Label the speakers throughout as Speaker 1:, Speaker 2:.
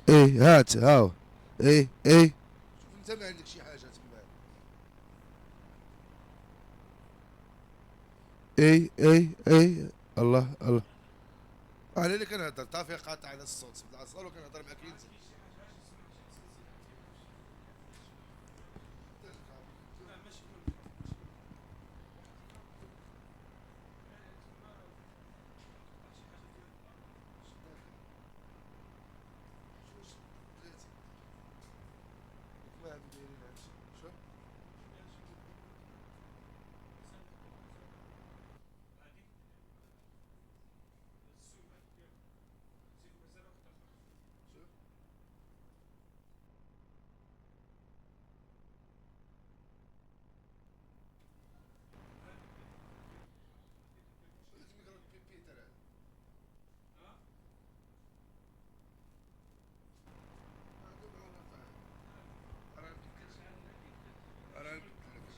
Speaker 1: ايه هات هاو. ايه ايه. شوف انت ما عندك شي حاجه تما. ايه ايه ايه. الله الله. انا اللي كنهضر طافي قاطع على الصوت سبت الاصال وكنهضر معاك ينزل. ما عم دايرين هادشي. شوف. شوف. لازم يقرا بيتر هذا. دوك انا فاهم. راه نبدل لك. راه نبدل لك.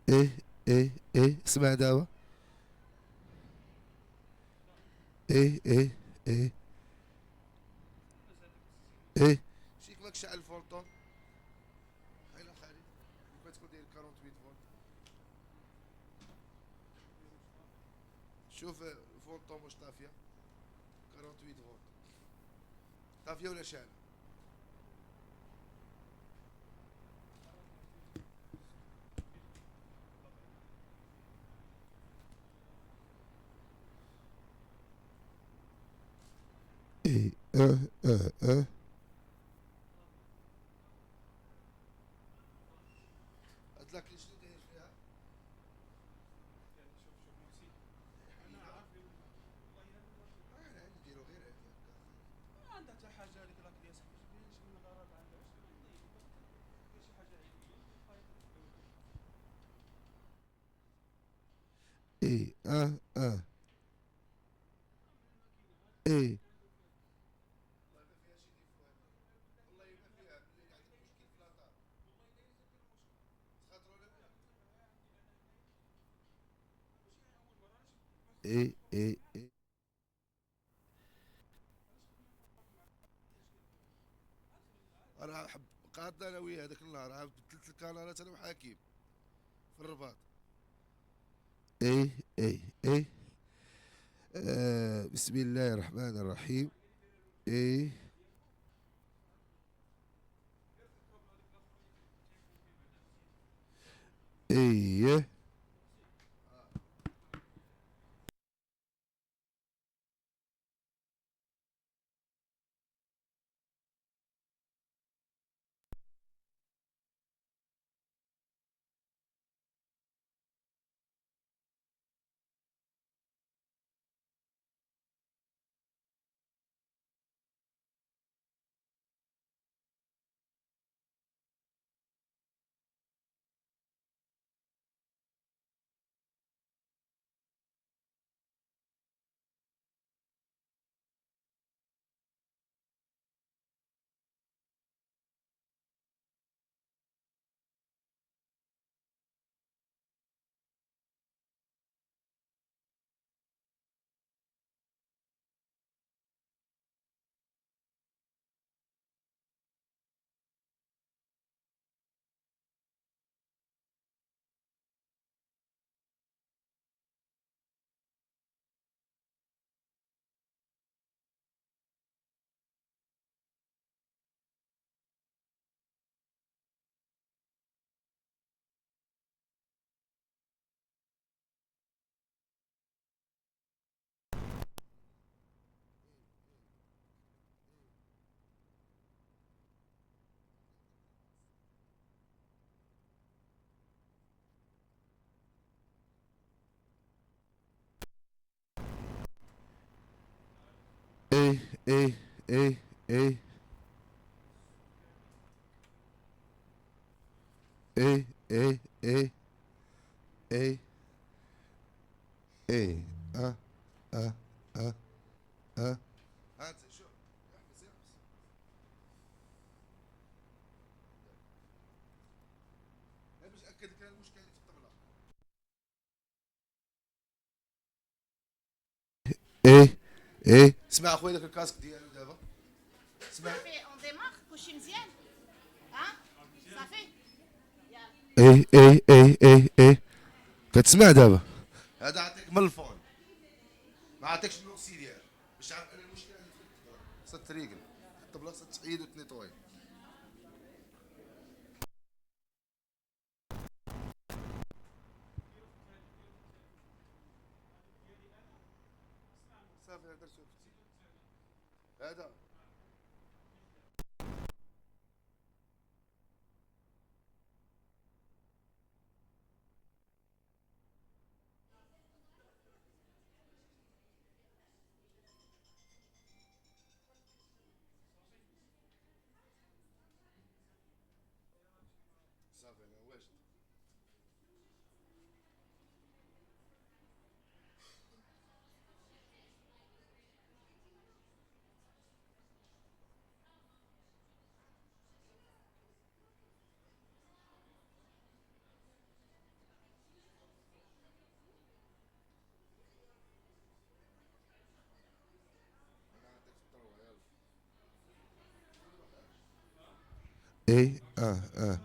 Speaker 1: ايه ايه ايه. اسمع دابا. ايه ايه ايه ايه. شيك ماك شعل الفولطون. حيلا خالد. يبقى تكون داير 48 فولت. شوف الفولطون واش طافيه. 48 فولت. طافيه ولا شاعله؟ اه اه اه. قلت لك شنو داير فيها؟ نديرو غير هيك. ايه اه اه. ايه. ايه ايه ايه. انا احب قعدنا انا وياه هذاك النهار بدلت الكانالات انا وحكيم في الرباط. ايه ايه ايه. بسم الله الرحمن الرحيم. ايه. ايه ايه ايه ايه ايه ايه ايه ايه ايه ايه اه اه اه اه. هات شو احبس احبس. انا مش اكد كان المشكله اللي في الطبله. ايه ايه. اسمع اخوي ذاك الكاسك ديالو دابا. اسمع. صافي اون ديمار كلشي مزيان. ها صافي. ايه ايه ايه ايه ايه. كتسمع دابا؟ هذا عطيك من الفون، ما عطيكش الاوكسيدير. مش عارف انا المشكله اللي في الطبله خصها تريقل. الطبله خصها تعيد وتنيطوي. صافي هذا شوف هذا. صافي انا واجد. انا عطيك في الطروه يلا. ايه اه اه.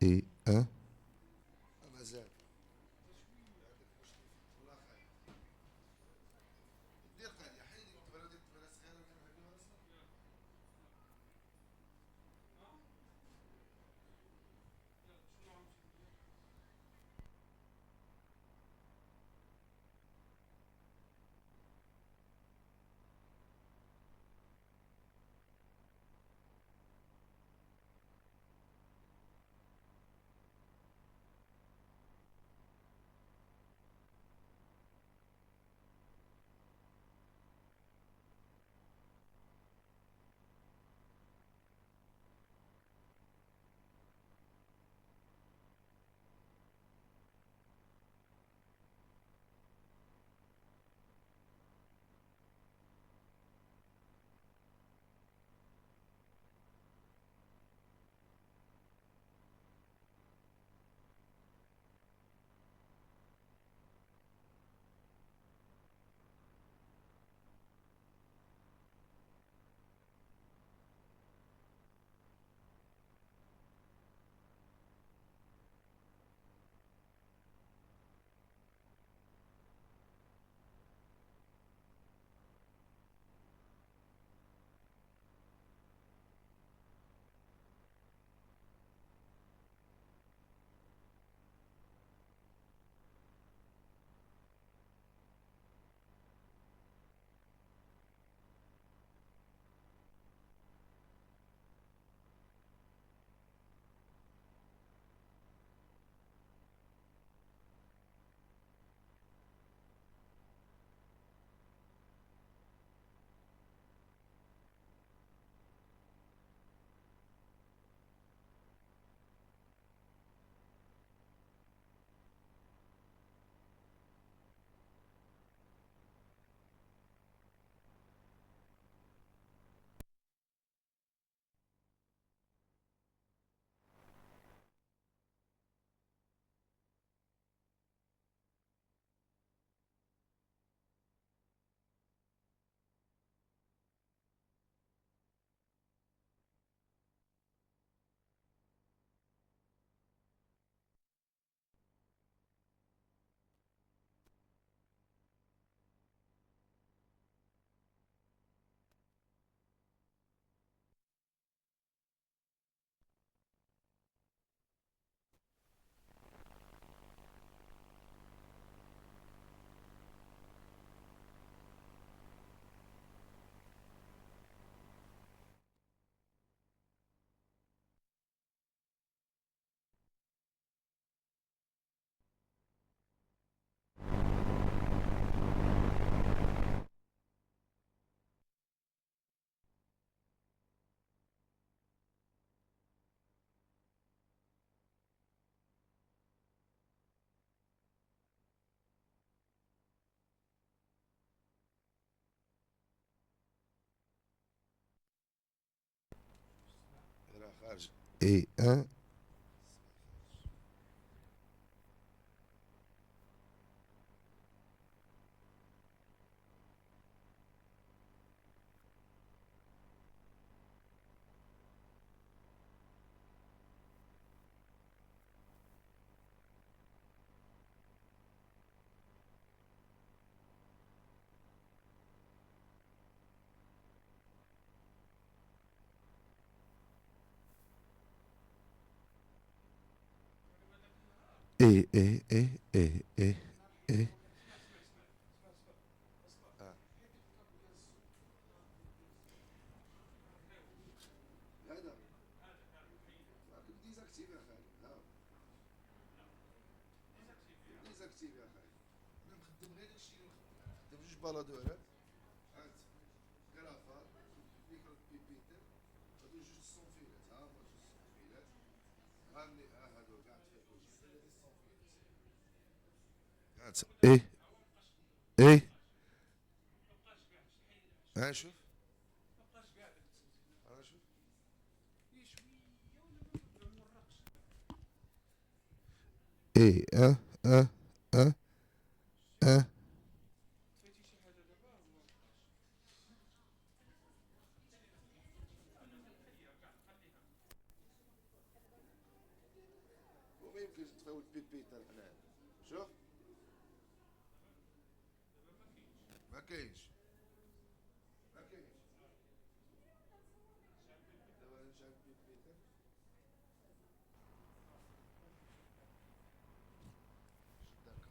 Speaker 1: ايه اه. مازال. والله خير. دير قال يا حي التبرة ديال التبرة صغيرة ندير هكا راسنا. Et un. Et. هذا ديزاكتيف يا خالي. ها ديزاكتيف يا خالي. انا مخدم غير داكشي اللي نخدم جوج بلادورات. هانت كرافه ميكرو بيبيتر. هادو جوج صونفيلات. ها هما جوج صونفيلات. غني هادو كاع تفيقوا جي دي صونفيلات. هانت ايه. ها شوف. ها شوف. ايه اه اه. وما يمكنش تفوت بيبيتر هنا. شوف. ما كاينش. ما كاينش. دابا نشعل بيبيتر. داكا.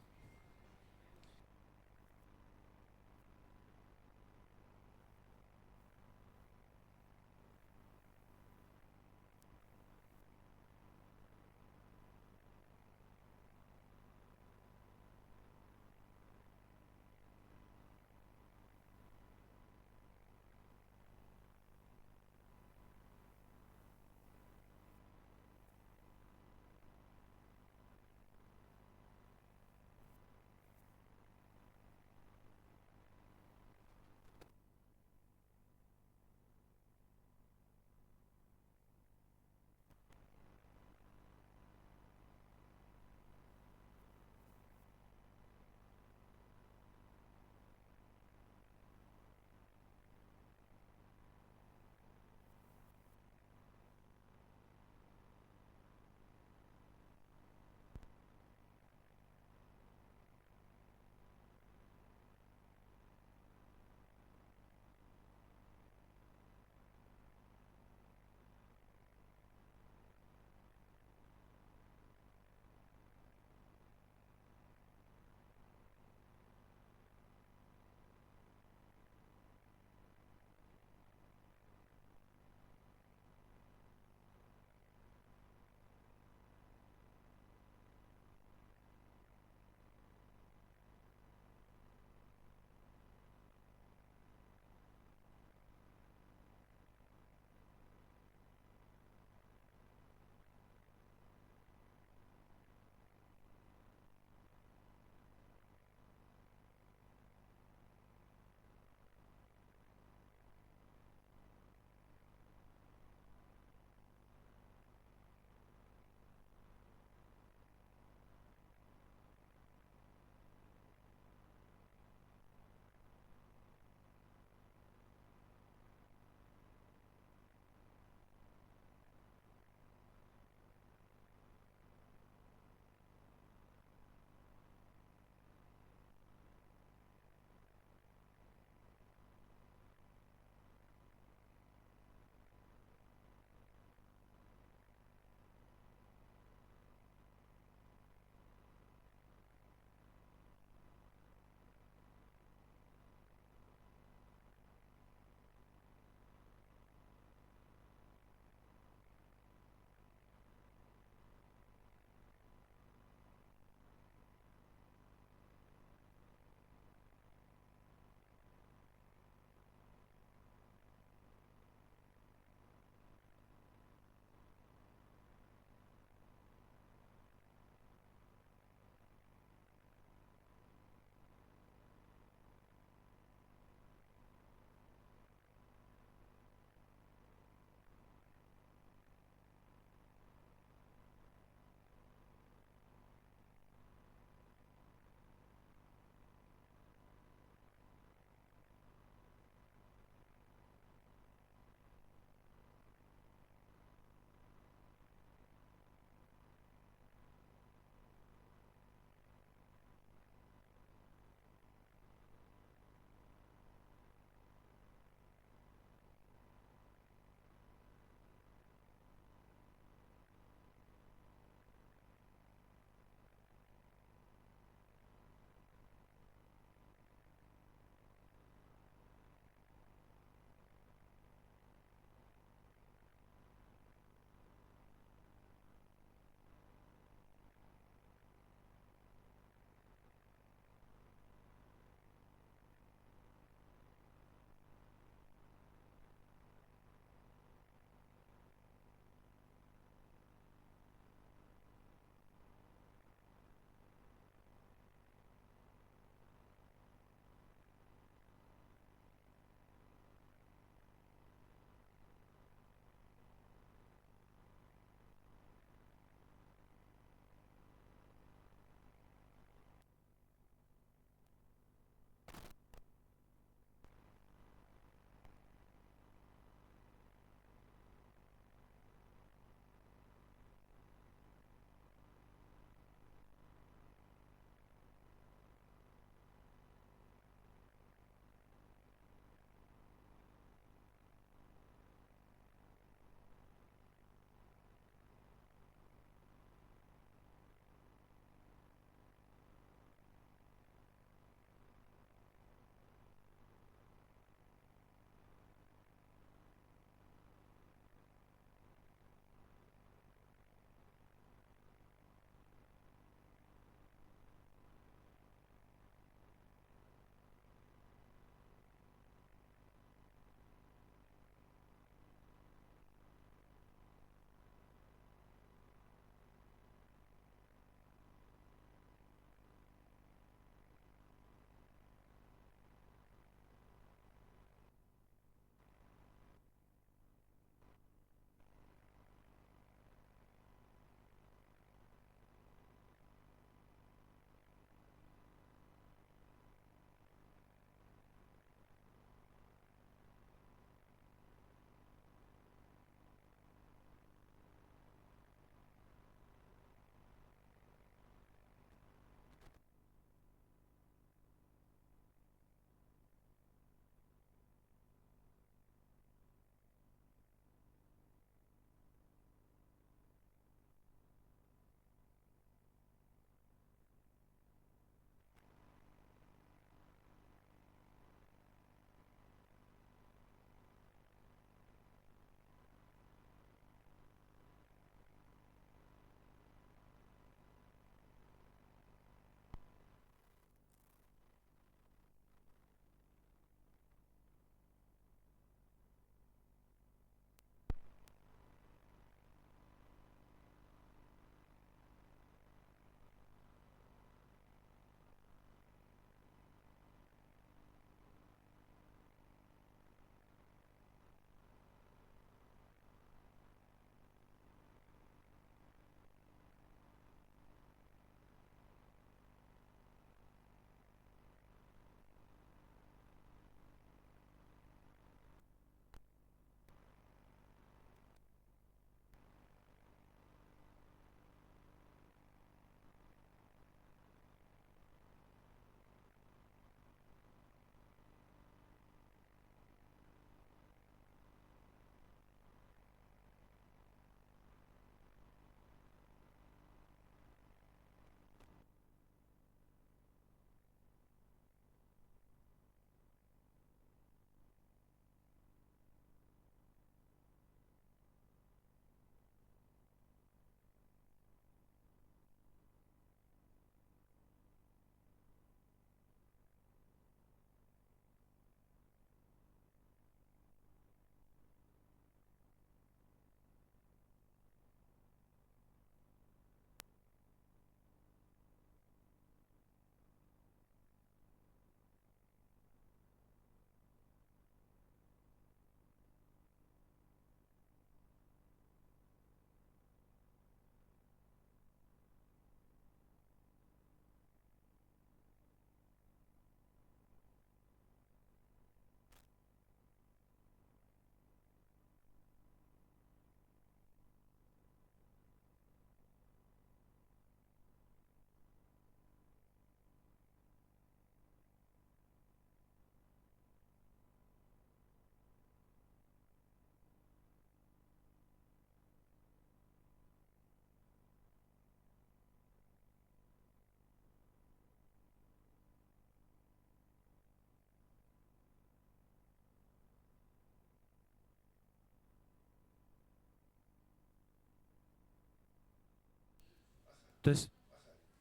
Speaker 2: تس.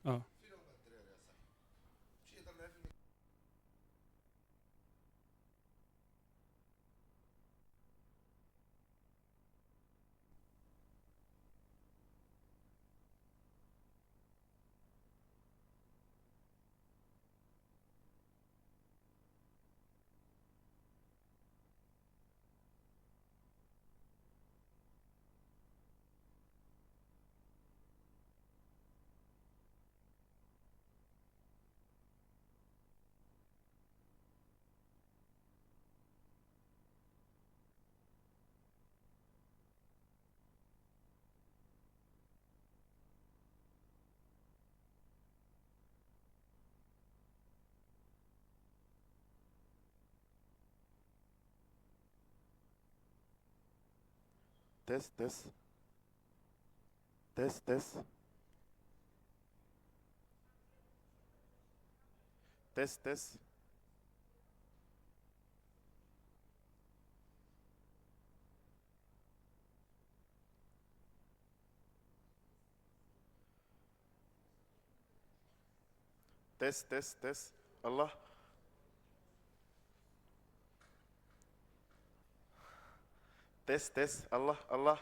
Speaker 2: اه.
Speaker 1: فين هم الدراري يا صاحبي؟ مش يقدر نعرف.
Speaker 3: تس تس. تس تس. تس تس. تس تس تس. الله. تس تس. الله الله.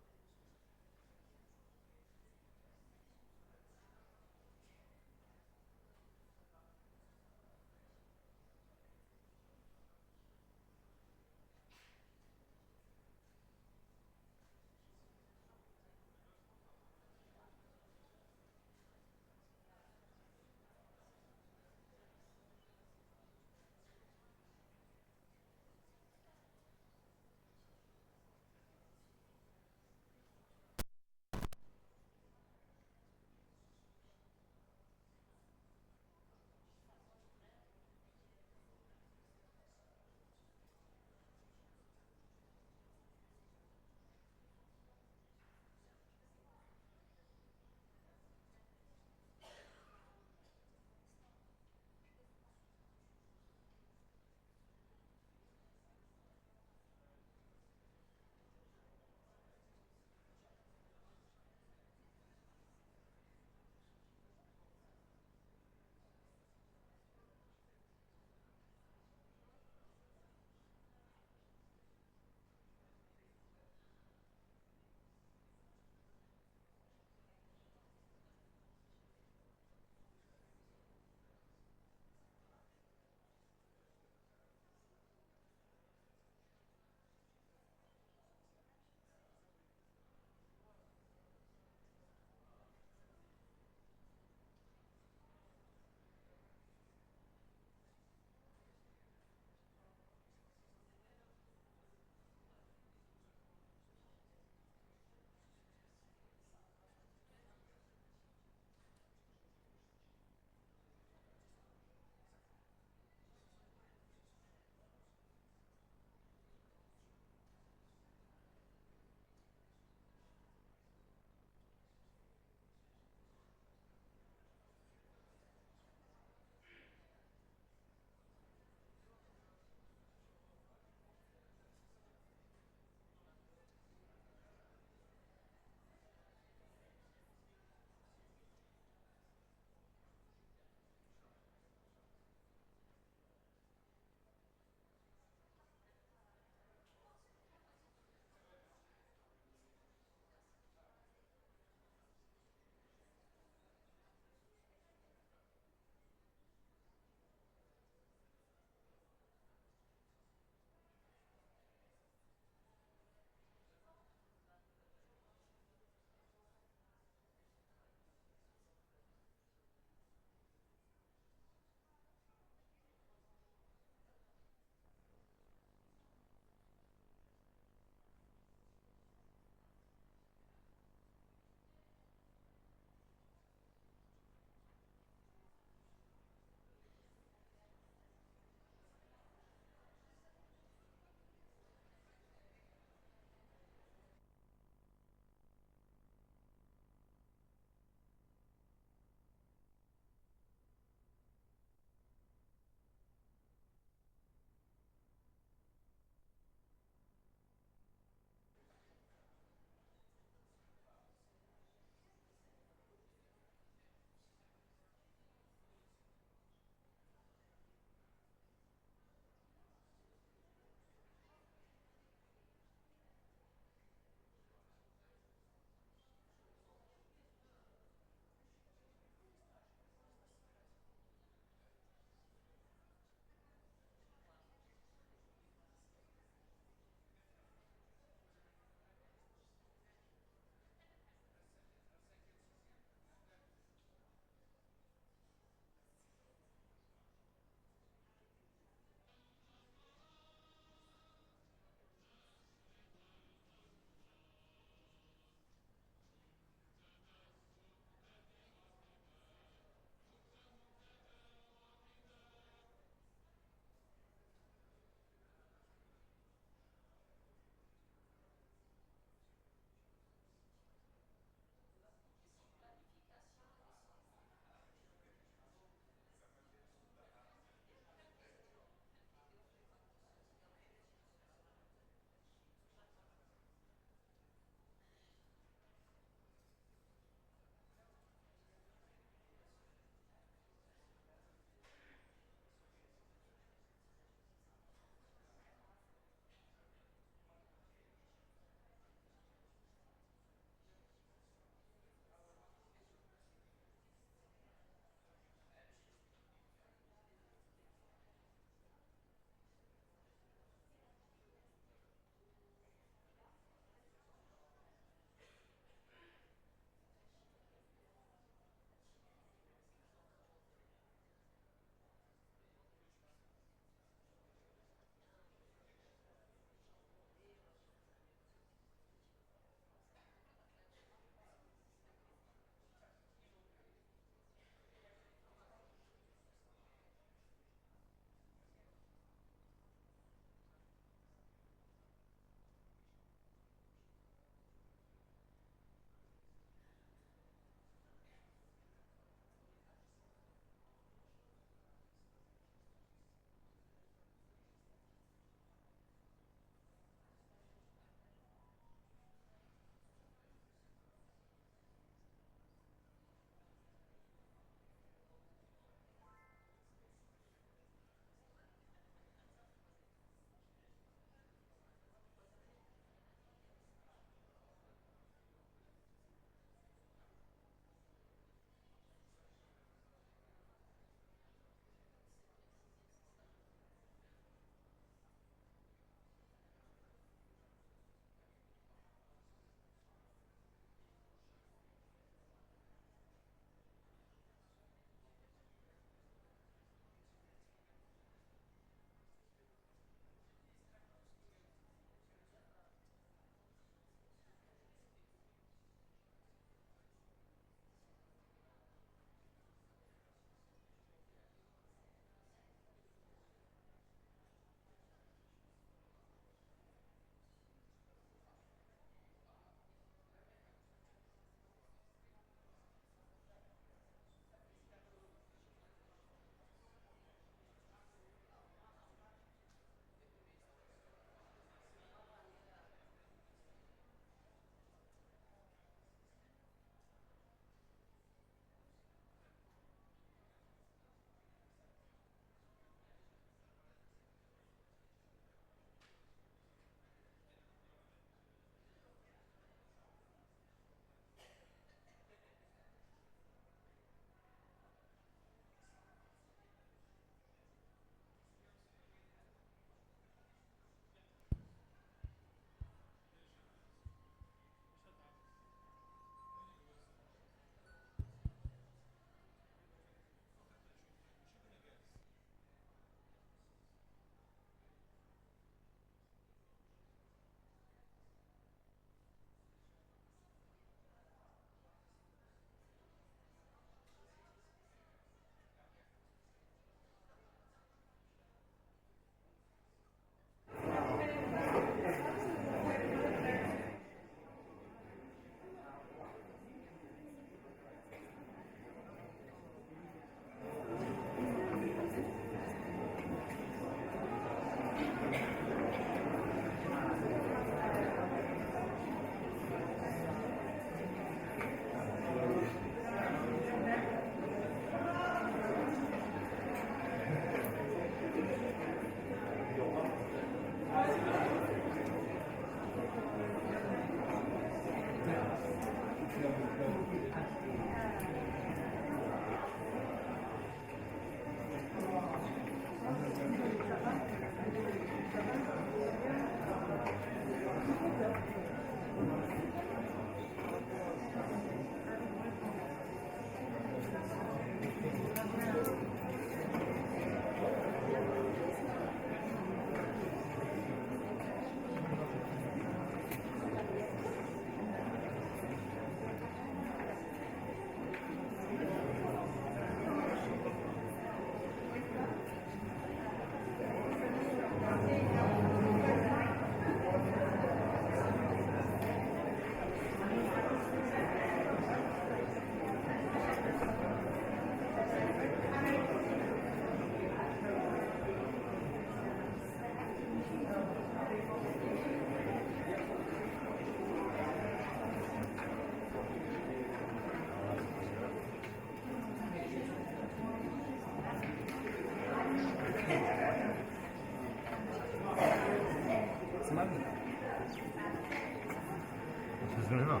Speaker 2: لنا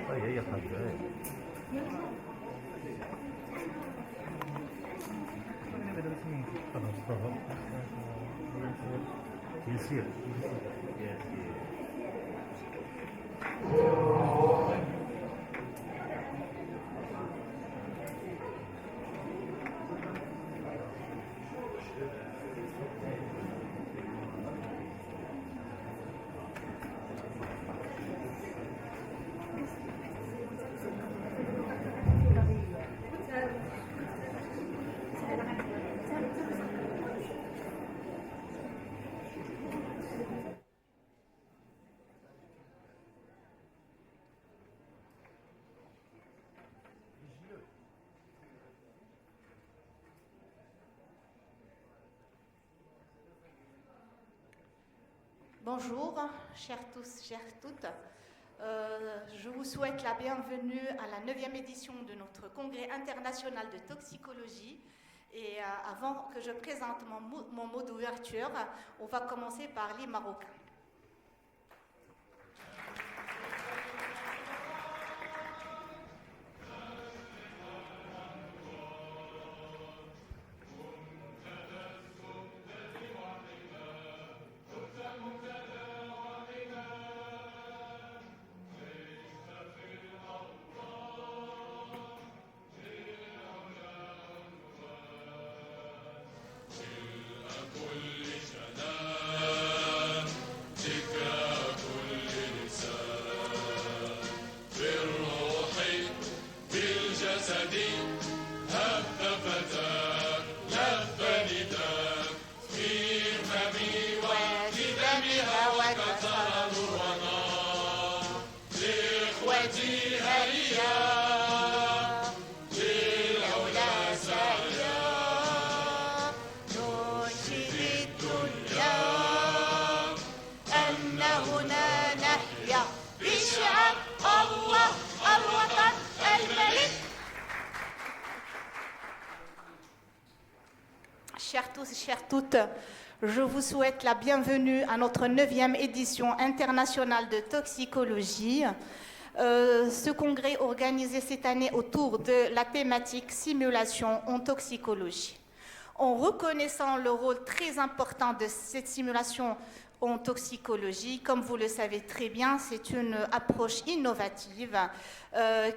Speaker 2: هي حاجة يصير
Speaker 4: Bonjour, chers tous, chères toutes. Je vous souhaite la bienvenue à la 9e édition de notre congrès international de toxicologie. Et avant que je présente mon mot d'ouverture, on va commencer par les Marocains. Chers tous et chères toutes, je vous souhaite la bienvenue à notre 9e édition internationale de toxicologie. Ce congrès organisé cette année autour de la thématique simulation en toxicologie. En reconnaissant le rôle très important de cette simulation en toxicologie, comme vous le savez très bien, c'est une approche innovative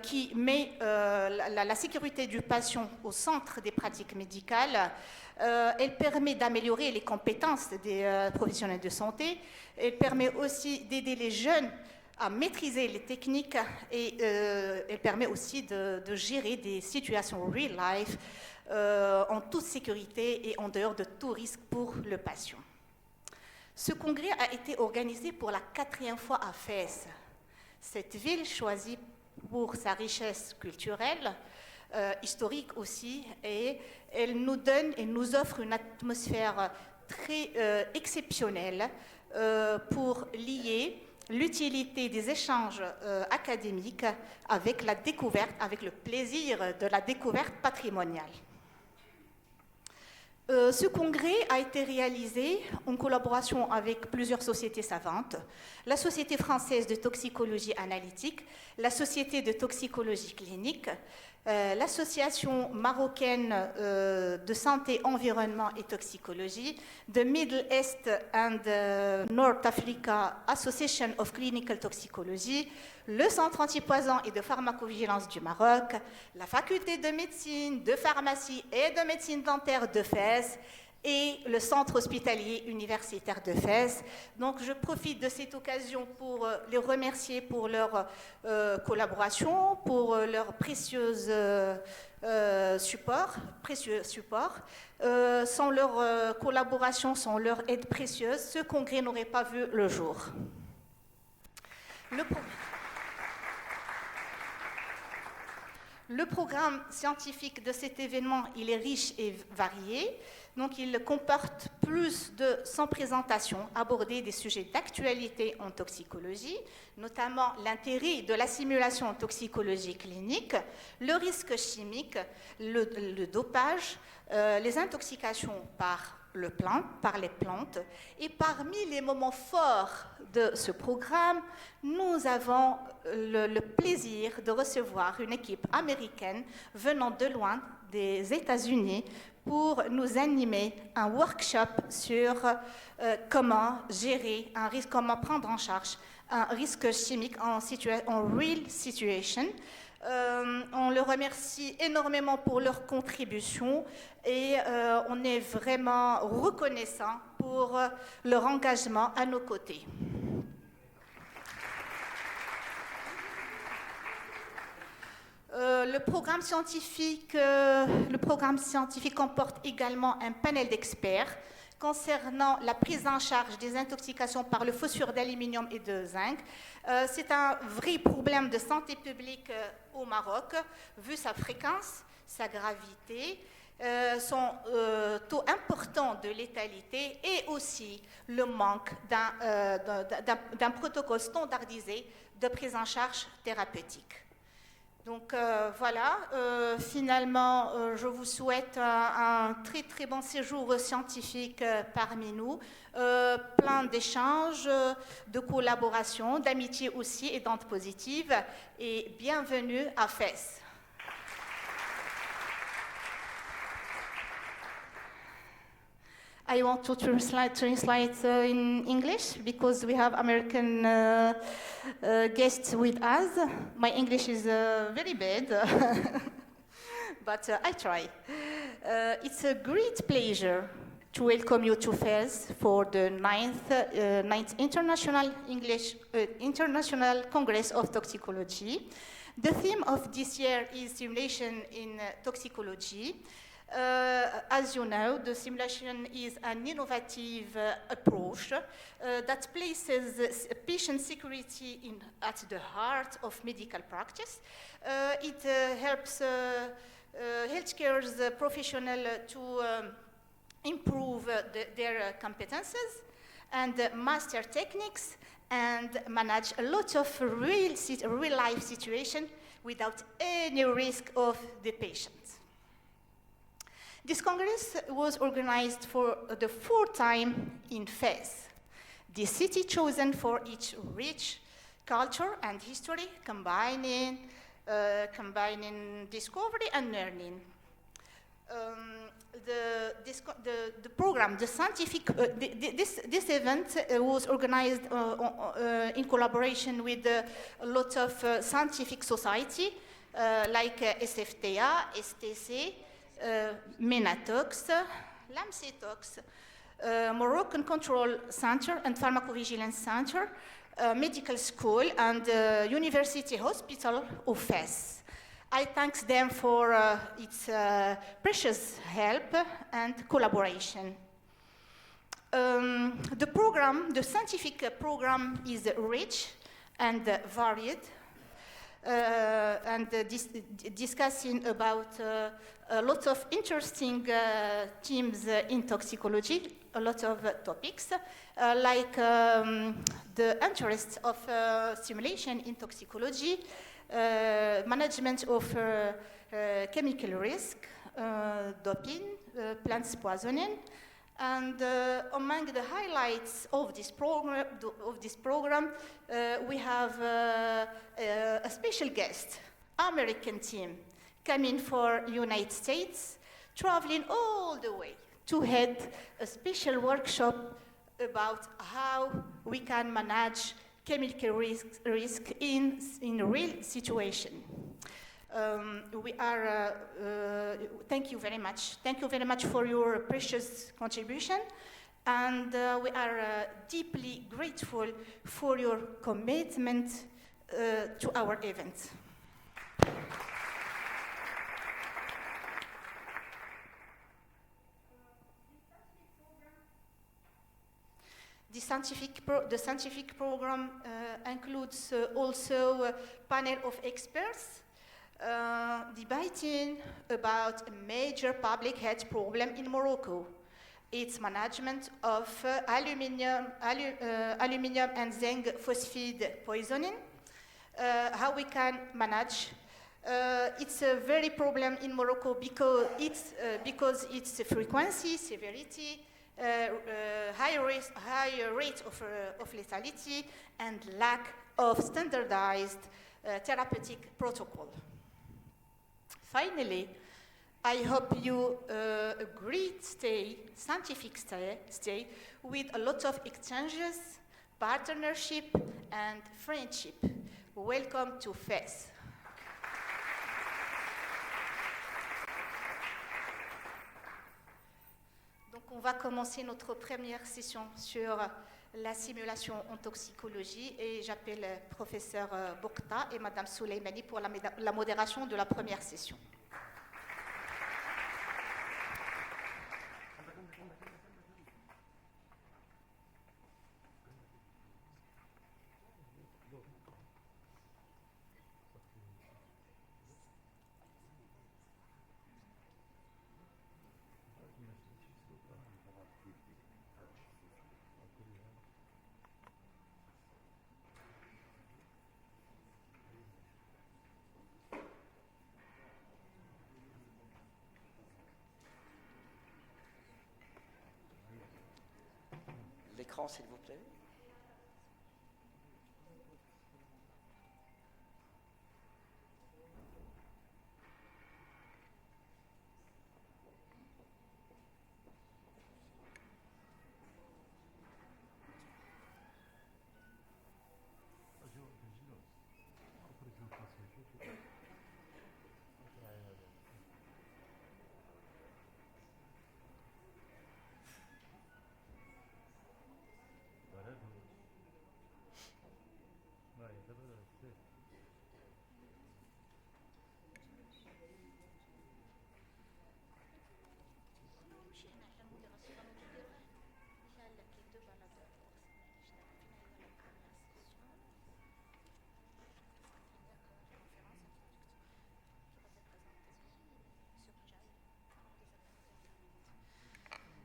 Speaker 4: qui met la sécurité du patient au centre des pratiques médicales. Elle permet d'améliorer les compétences des professionnels de santé. Elle permet aussi d'aider les jeunes à maîtriser les techniques et elle permet aussi de gérer des situations real life en toute sécurité et en dehors de tout risque pour le patient. Ce congrès a été organisé pour la 4e fois à Fès. Cette ville choisie pour sa richesse culturelle, historique aussi, et elle nous donne et nous offre une atmosphère très exceptionnelle pour lier l'utilité des échanges académiques avec la découverte, avec le plaisir de la découverte patrimoniale. Ce congrès a été réalisé en collaboration avec plusieurs sociétés savantes, la Société française de toxicologie analytique, la Société de toxicologie clinique, l'Association marocaine de santé, environnement et toxicologie, the Middle East and North Africa Association of Clinical Toxicology, le Centre antipoison et de pharmacovigilance du Maroc, la Faculté de médecine, de pharmacie et de médecine dentaire de Fès et le Centre hospitalier universitaire de Fès. Donc je profite de cette occasion pour les remercier pour leur collaboration, pour leur précieux support. Sans leur collaboration, sans leur aide précieuse, ce congrès n'aurait pas vu le jour. Le programme scientifique de cet événement, il est riche et varié. Donc, il comporte plus de 100 présentations abordées des sujets d'actualité en toxicologie, notamment l'intérêt de la simulation en toxicologie clinique, le risque chimique, le dopage, les intoxications par les plantes. Et parmi les moments forts de ce programme, nous avons le plaisir de recevoir une équipe américaine venant de loin, des États-Unis, pour nous animer un workshop sur comment gérer un risque, comment prendre en charge un risque chimique en real situation. On le remercie énormément pour leur contribution et on est vraiment reconnaissant pour leur engagement à nos côtés. Le programme scientifique comporte également un panel d'experts concernant la prise en charge des intoxications par le phosphure d'aluminium et de zinc. C'est un vrai problème de santé publique au Maroc, vu sa fréquence, sa gravité, son taux important de létalité et aussi le manque d'un protocole standardisé de prise en charge thérapeutique. Donc voilà, finalement, je vous souhaite un très très bon séjour scientifique parmi nous, plein d'échanges, de collaboration, d'amitié aussi et d'ondes positives, et bienvenue à Fès. I want to translate in English because we have American guests with us. My English is very bad, but I try. It's a great pleasure to welcome you to Fez for the 9th International Congress of Toxicology. The theme of this year is simulation in toxicology. As you know, the simulation is an innovative approach that places patient security at the heart of medical practice. It helps healthcare professionals to improve their competences and master techniques and manage a lot of real-life situations without any risk of the patient. This Congress was organized for the fourth time in Fez, the city chosen for its rich culture and history, combining discovery and learning. The program, the scientific, this event was organized in collaboration with a lot of scientific society, like SFTA, STC, MENATOX, LAMCETOX, Moroccan Control Center and Pharmacovigilance Center, Medical School, and University Hospital of Fez. I thank them for its precious help and collaboration. The scientific program is rich and varied, and discussing about a lot of interesting themes in toxicology, a lot of topics, like the interests of simulation in toxicology, management of chemical risk, doping, plants poisoning, and among the highlights of this program, we have a special guest, American team, coming for United States, traveling all the way to head a special workshop about how we can manage chemical risk in real situation. Thank you very much. Thank you very much for your precious contribution, and we are deeply grateful for your commitment to our event. The scientific program includes also a panel of experts debating about a major public health problem in Morocco. Its management of aluminium and zinc phosphide poisoning, how we can manage. It's a very problem in Morocco because its frequency, severity, high rate of lethality, and lack of standardized therapeutic protocol. Finally, I hope you agree scientific stay with a lot of exchanges, partnership, and friendship. Welcome to FES. Donc, on va commencer notre première session sur la simulation en toxicologie et j'appelle professeur Bokhta et Madame Souleymani pour la modération de la première session.
Speaker 2: L'écran, s'il vous plaît.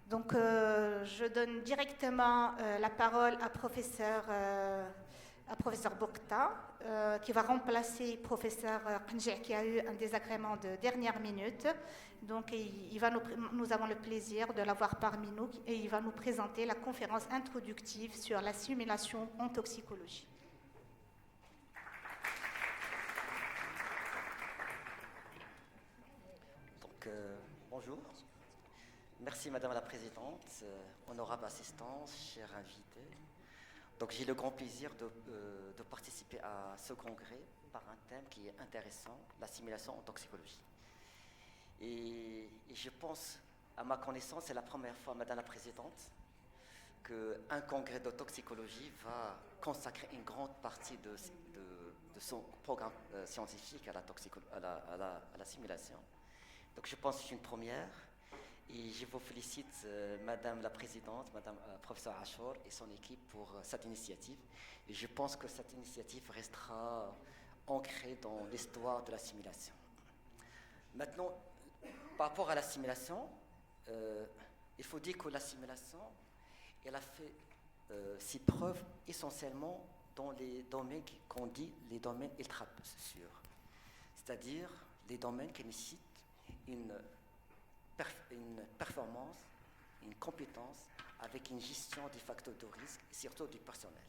Speaker 4: Donc, je donne directement la parole à professeur Bokhta, qui va remplacer professeur Qnjeh, qui a eu un désagrément de dernière minute. Donc, nous avons le plaisir de l'avoir parmi nous et il va nous présenter la conférence introductive sur la simulation en toxicologie.
Speaker 2: Donc, bonjour. Merci Madame la Présidente, honorable assistance, chers invités. Donc j'ai le grand plaisir de participer à ce congrès par un thème qui est intéressant, la simulation en toxicologie. Et je pense, à ma connaissance, c'est la première fois, Madame la Présidente, qu'un congrès de toxicologie va consacrer une grande partie de son programme scientifique à la simulation. Donc je pense que c'est une première. Et je vous félicite, Madame la Présidente, Madame Professeur Achour et son équipe pour cette initiative. Et je pense que cette initiative restera ancrée dans l'histoire de la simulation. Maintenant, par rapport à la simulation, il faut dire que la simulation, elle a fait ses preuves essentiellement dans les domaines qu'on dit les domaines ultra sûrs. C'est-à-dire les domaines qui nécessitent une performance, une compétence avec une gestion des facteurs de risque et surtout du personnel.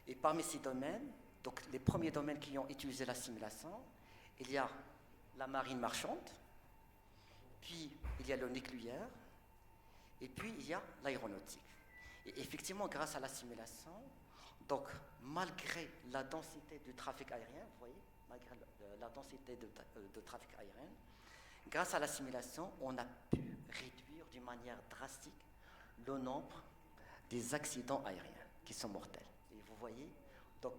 Speaker 2: Et parmi ces domaines, donc les premiers domaines qui ont utilisé la simulation, il y a la marine marchande, puis il y a le nucléaire, et puis il y a l'aéronautique. Et effectivement, grâce à la simulation, donc malgré la densité du trafic aérien, vous voyez, malgré la densité de trafic aérien, grâce à la simulation, on a pu réduire d'une manière drastique le nombre des accidents aériens qui sont mortels. Et vous voyez, donc,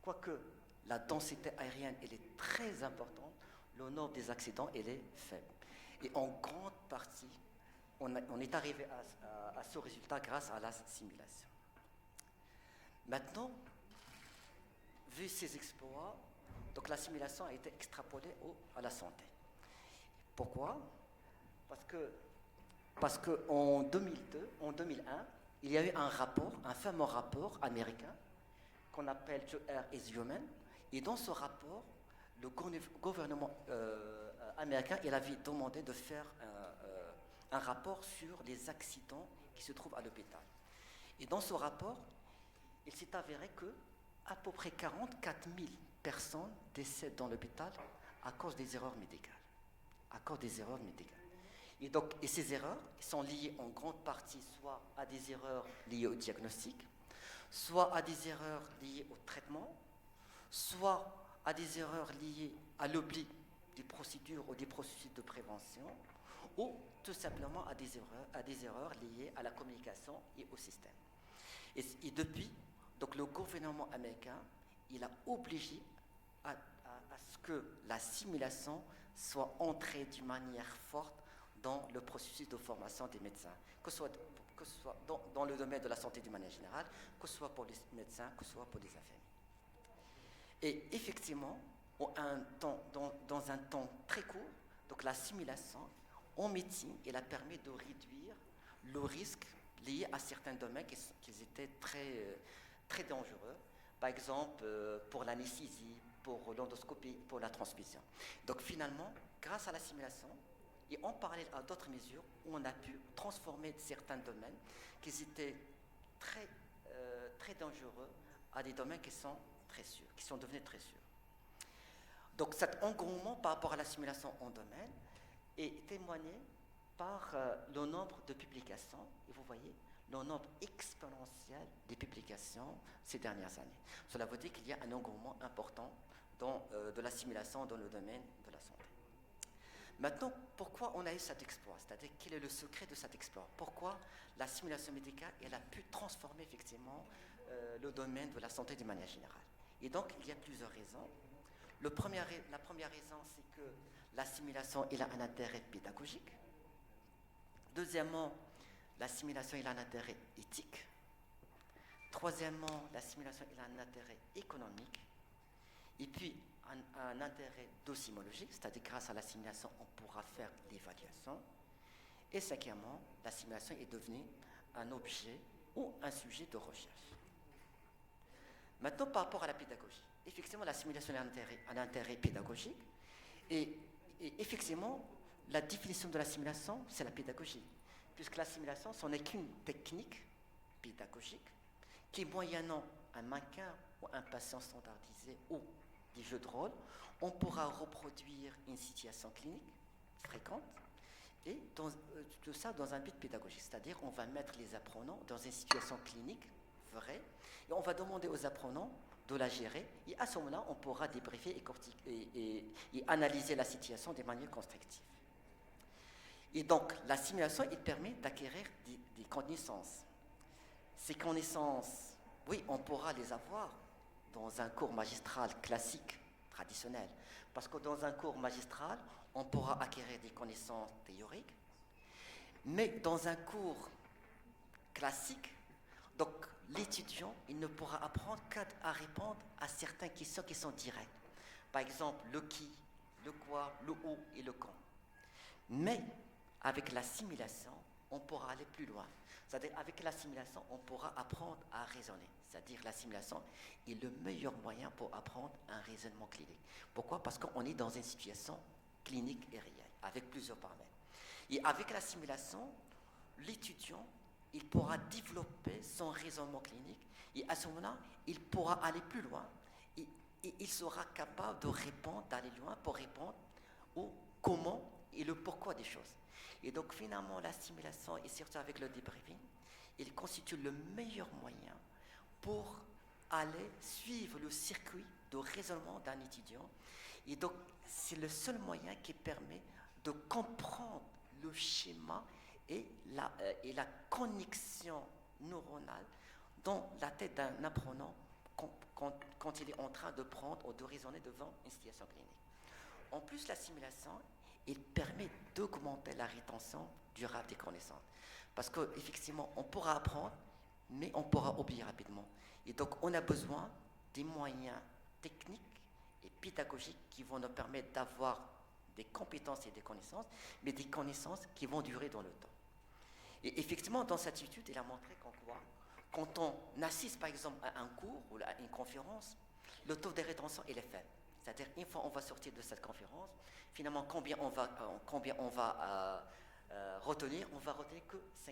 Speaker 2: quoique la densité aérienne elle est très importante, le nombre des accidents elle est faible. Et en grande partie, on est arrivé à ce résultat grâce à la simulation. Maintenant, vu ces exploits, Donc la simulation a été extrapolée à la santé. Pourquoi? Parce que en 2002, en 2001, il y a eu un rapport, un fameux rapport américain qu'on appelle To Err is Human. Et dans ce rapport, le gouvernement américain il avait demandé de faire un rapport sur les accidents qui se trouvent à l'hôpital. Et dans ce rapport, il s'est avéré que à peu près 44 000 personnes décèdent dans l'hôpital à cause des erreurs médicales. À cause des erreurs médicales. Et ces erreurs sont liées en grande partie soit à des erreurs liées au diagnostic, soit à des erreurs liées au traitement, soit à des erreurs liées à l'oubli des procédures ou des processus de prévention, ou tout simplement à des erreurs liées à la communication et au système. Et depuis, donc le gouvernement américain, il a obligé à ce que la simulation soit entrée d'une manière forte dans le processus de formation des médecins, que ce soit dans le domaine de la santé d'une manière générale, que ce soit pour les médecins, que ce soit pour les infirmiers. Et effectivement, dans un temps très court, donc la simulation en médecine, elle a permis de réduire le risque lié à certains domaines qui étaient très dangereux, par exemple pour l'anesthésie, pour l'endoscopie, pour la transfusion. Donc finalement, grâce à la simulation, et en parallèle à d'autres mesures, on a pu transformer certains domaines qui étaient très dangereux à des domaines qui sont très sûrs, qui sont devenus très sûrs. Donc cet engouement par rapport à la simulation en domaine est témoigné par le nombre de publications, et vous voyez le nombre exponentiel des publications ces dernières années. Cela veut dire qu'il y a un engouement important de la simulation dans le domaine de la santé. Maintenant, pourquoi on a eu cet exploit? C'est-à-dire, quel est le secret de cet exploit? Pourquoi la simulation médicale elle a pu transformer effectivement le domaine de la santé de manière générale? Et donc, il y a plusieurs raisons. La première raison, c'est que la simulation elle a un intérêt pédagogique. Deuxièmement, la simulation elle a un intérêt éthique. Troisièmement, la simulation elle a un intérêt économique. Et puis, un intérêt docimologique, c'est-à-dire grâce à la simulation, on pourra faire l'évaluation. Et cinquièmement, la simulation est devenue un objet ou un sujet de recherche. Maintenant, par rapport à la pédagogie, effectivement, la simulation a un intérêt pédagogique. Et effectivement, la définition de la simulation, c'est la pédagogie. Puisque la simulation, ce n'est qu'une technique pédagogique qui, moyennant un mannequin ou un patient standardisé ou des jeux de rôle, on pourra reproduire une situation clinique fréquente et tout ça dans un but pédagogique. C'est-à-dire on va mettre les apprenants dans une situation clinique vraie et on va demander aux apprenants de la gérer et à ce moment-là, on pourra débriefer et analyser la situation de manière constructive. Et donc, la simulation, il permet d'acquérir des connaissances. Ces connaissances, oui, on pourra les avoir dans un cours magistral classique, traditionnel. Parce que dans un cours magistral, on pourra acquérir des connaissances théoriques. Mais dans un cours classique, donc l'étudiant, il ne pourra apprendre qu'à répondre à certaines questions qui sont directes. Par exemple, le qui, le quoi, le où et le quand. Mais avec la simulation, on pourra aller plus loin. C'est-à-dire, avec la simulation, on pourra apprendre à raisonner. C'est-à-dire, la simulation est le meilleur moyen pour apprendre un raisonnement clinique. Pourquoi? Parce qu'on est dans une situation clinique et réelle, avec plusieurs paramètres. Et avec la simulation, l'étudiant, il pourra développer son raisonnement clinique et à ce moment-là, il pourra aller plus loin et il sera capable de répondre, d'aller loin pour répondre au comment et le pourquoi des choses. Et donc finalement, la simulation, et surtout avec le debriefing, il constitue le meilleur moyen pour aller suivre le circuit de raisonnement d'un étudiant. Et donc, c'est le seul moyen qui permet de comprendre le schéma et la connexion neuronale dans la tête d'un apprenant quand il est en train de prendre ou de raisonner devant une situation clinique. En plus, la simulation, il permet d'augmenter la rétention durable des connaissances. Parce qu'effectivement, on pourra apprendre, mais on pourra oublier rapidement. Et donc, on a besoin des moyens techniques et pédagogiques qui vont nous permettre d'avoir des compétences et des connaissances, mais des connaissances qui vont durer dans le temps. Et effectivement, dans cette étude, il a montré qu'en quoi, quand on assiste par exemple à un cours ou à une conférence, le taux de rétention il est faible. C'est-à-dire, une fois on va sortir de cette conférence, finalement, combien on va retenir? On va retenir que 5%.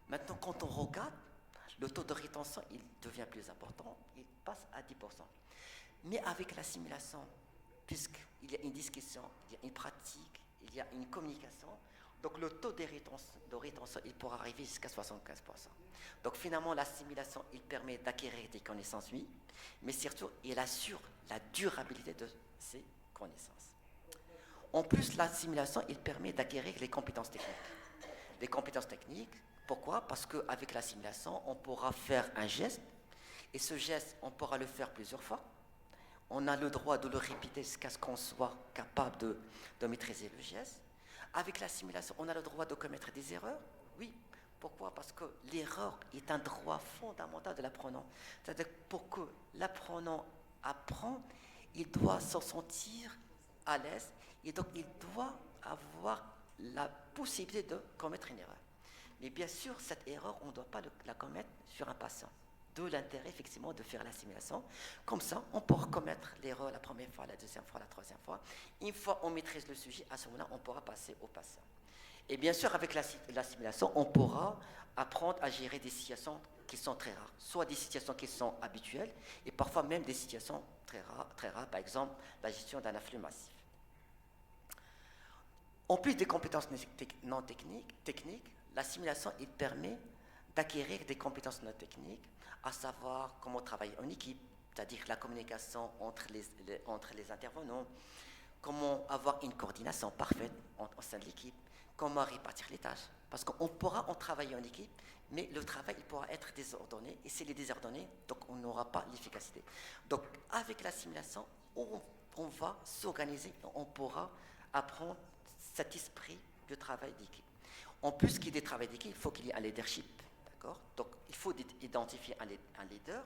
Speaker 2: Maintenant, quand on regarde, le taux de rétention, il devient plus important, il passe à 10%. Mais avec l'assimilation, puisqu'il y a une discussion, il y a une pratique, il y a une communication, donc le taux de rétention, il pourra arriver jusqu'à 75%. Donc finalement, l'assimilation, il permet d'acquérir des connaissances, oui, mais surtout, il assure la durabilité de ces connaissances. En plus, l'assimilation, il permet d'acquérir les compétences techniques. Les compétences techniques, pourquoi? Parce qu'avec l'assimilation, on pourra faire un geste, et ce geste, on pourra le faire plusieurs fois. On a le droit de le répéter jusqu'à ce qu'on soit capable de maîtriser le geste. Avec l'assimilation, on a le droit de commettre des erreurs. Oui. Pourquoi? Parce que l'erreur est un droit fondamental de l'apprenant. C'est-à-dire que pour que l'apprenant apprenne, il doit se sentir à l'aise et donc il doit avoir la possibilité de commettre une erreur. Mais bien sûr, cette erreur, on ne doit pas la commettre sur un patient. D'où l'intérêt, effectivement, de faire l'assimilation. Comme ça, on peut commettre l'erreur la première fois, la deuxième fois, la troisième fois. Une fois on maîtrise le sujet, à ce moment-là, on pourra passer au patient. Et bien sûr, avec l'assimilation, on pourra apprendre à gérer des situations qui sont très rares, soit des situations qui sont habituelles, et parfois même des situations très rares, par exemple la gestion d'un afflux massif. En plus des compétences non techniques, l'assimilation, il permet d'acquérir des compétences non techniques, à savoir comment travailler en équipe, c'est-à-dire la communication entre les intervenants, comment avoir une coordination parfaite au sein de l'équipe, comment répartir les tâches. Parce qu'on pourra en travailler en équipe, mais le travail il pourra être désordonné, et s'il est désordonné, donc on n'aura pas l'efficacité. Donc avec l'assimilation, on va s'organiser, on pourra apprendre cet esprit de travail d'équipe. En plus qu'il y ait des travail d'équipe, il faut qu'il y ait un leadership. D'accord? Donc il faut identifier un leader,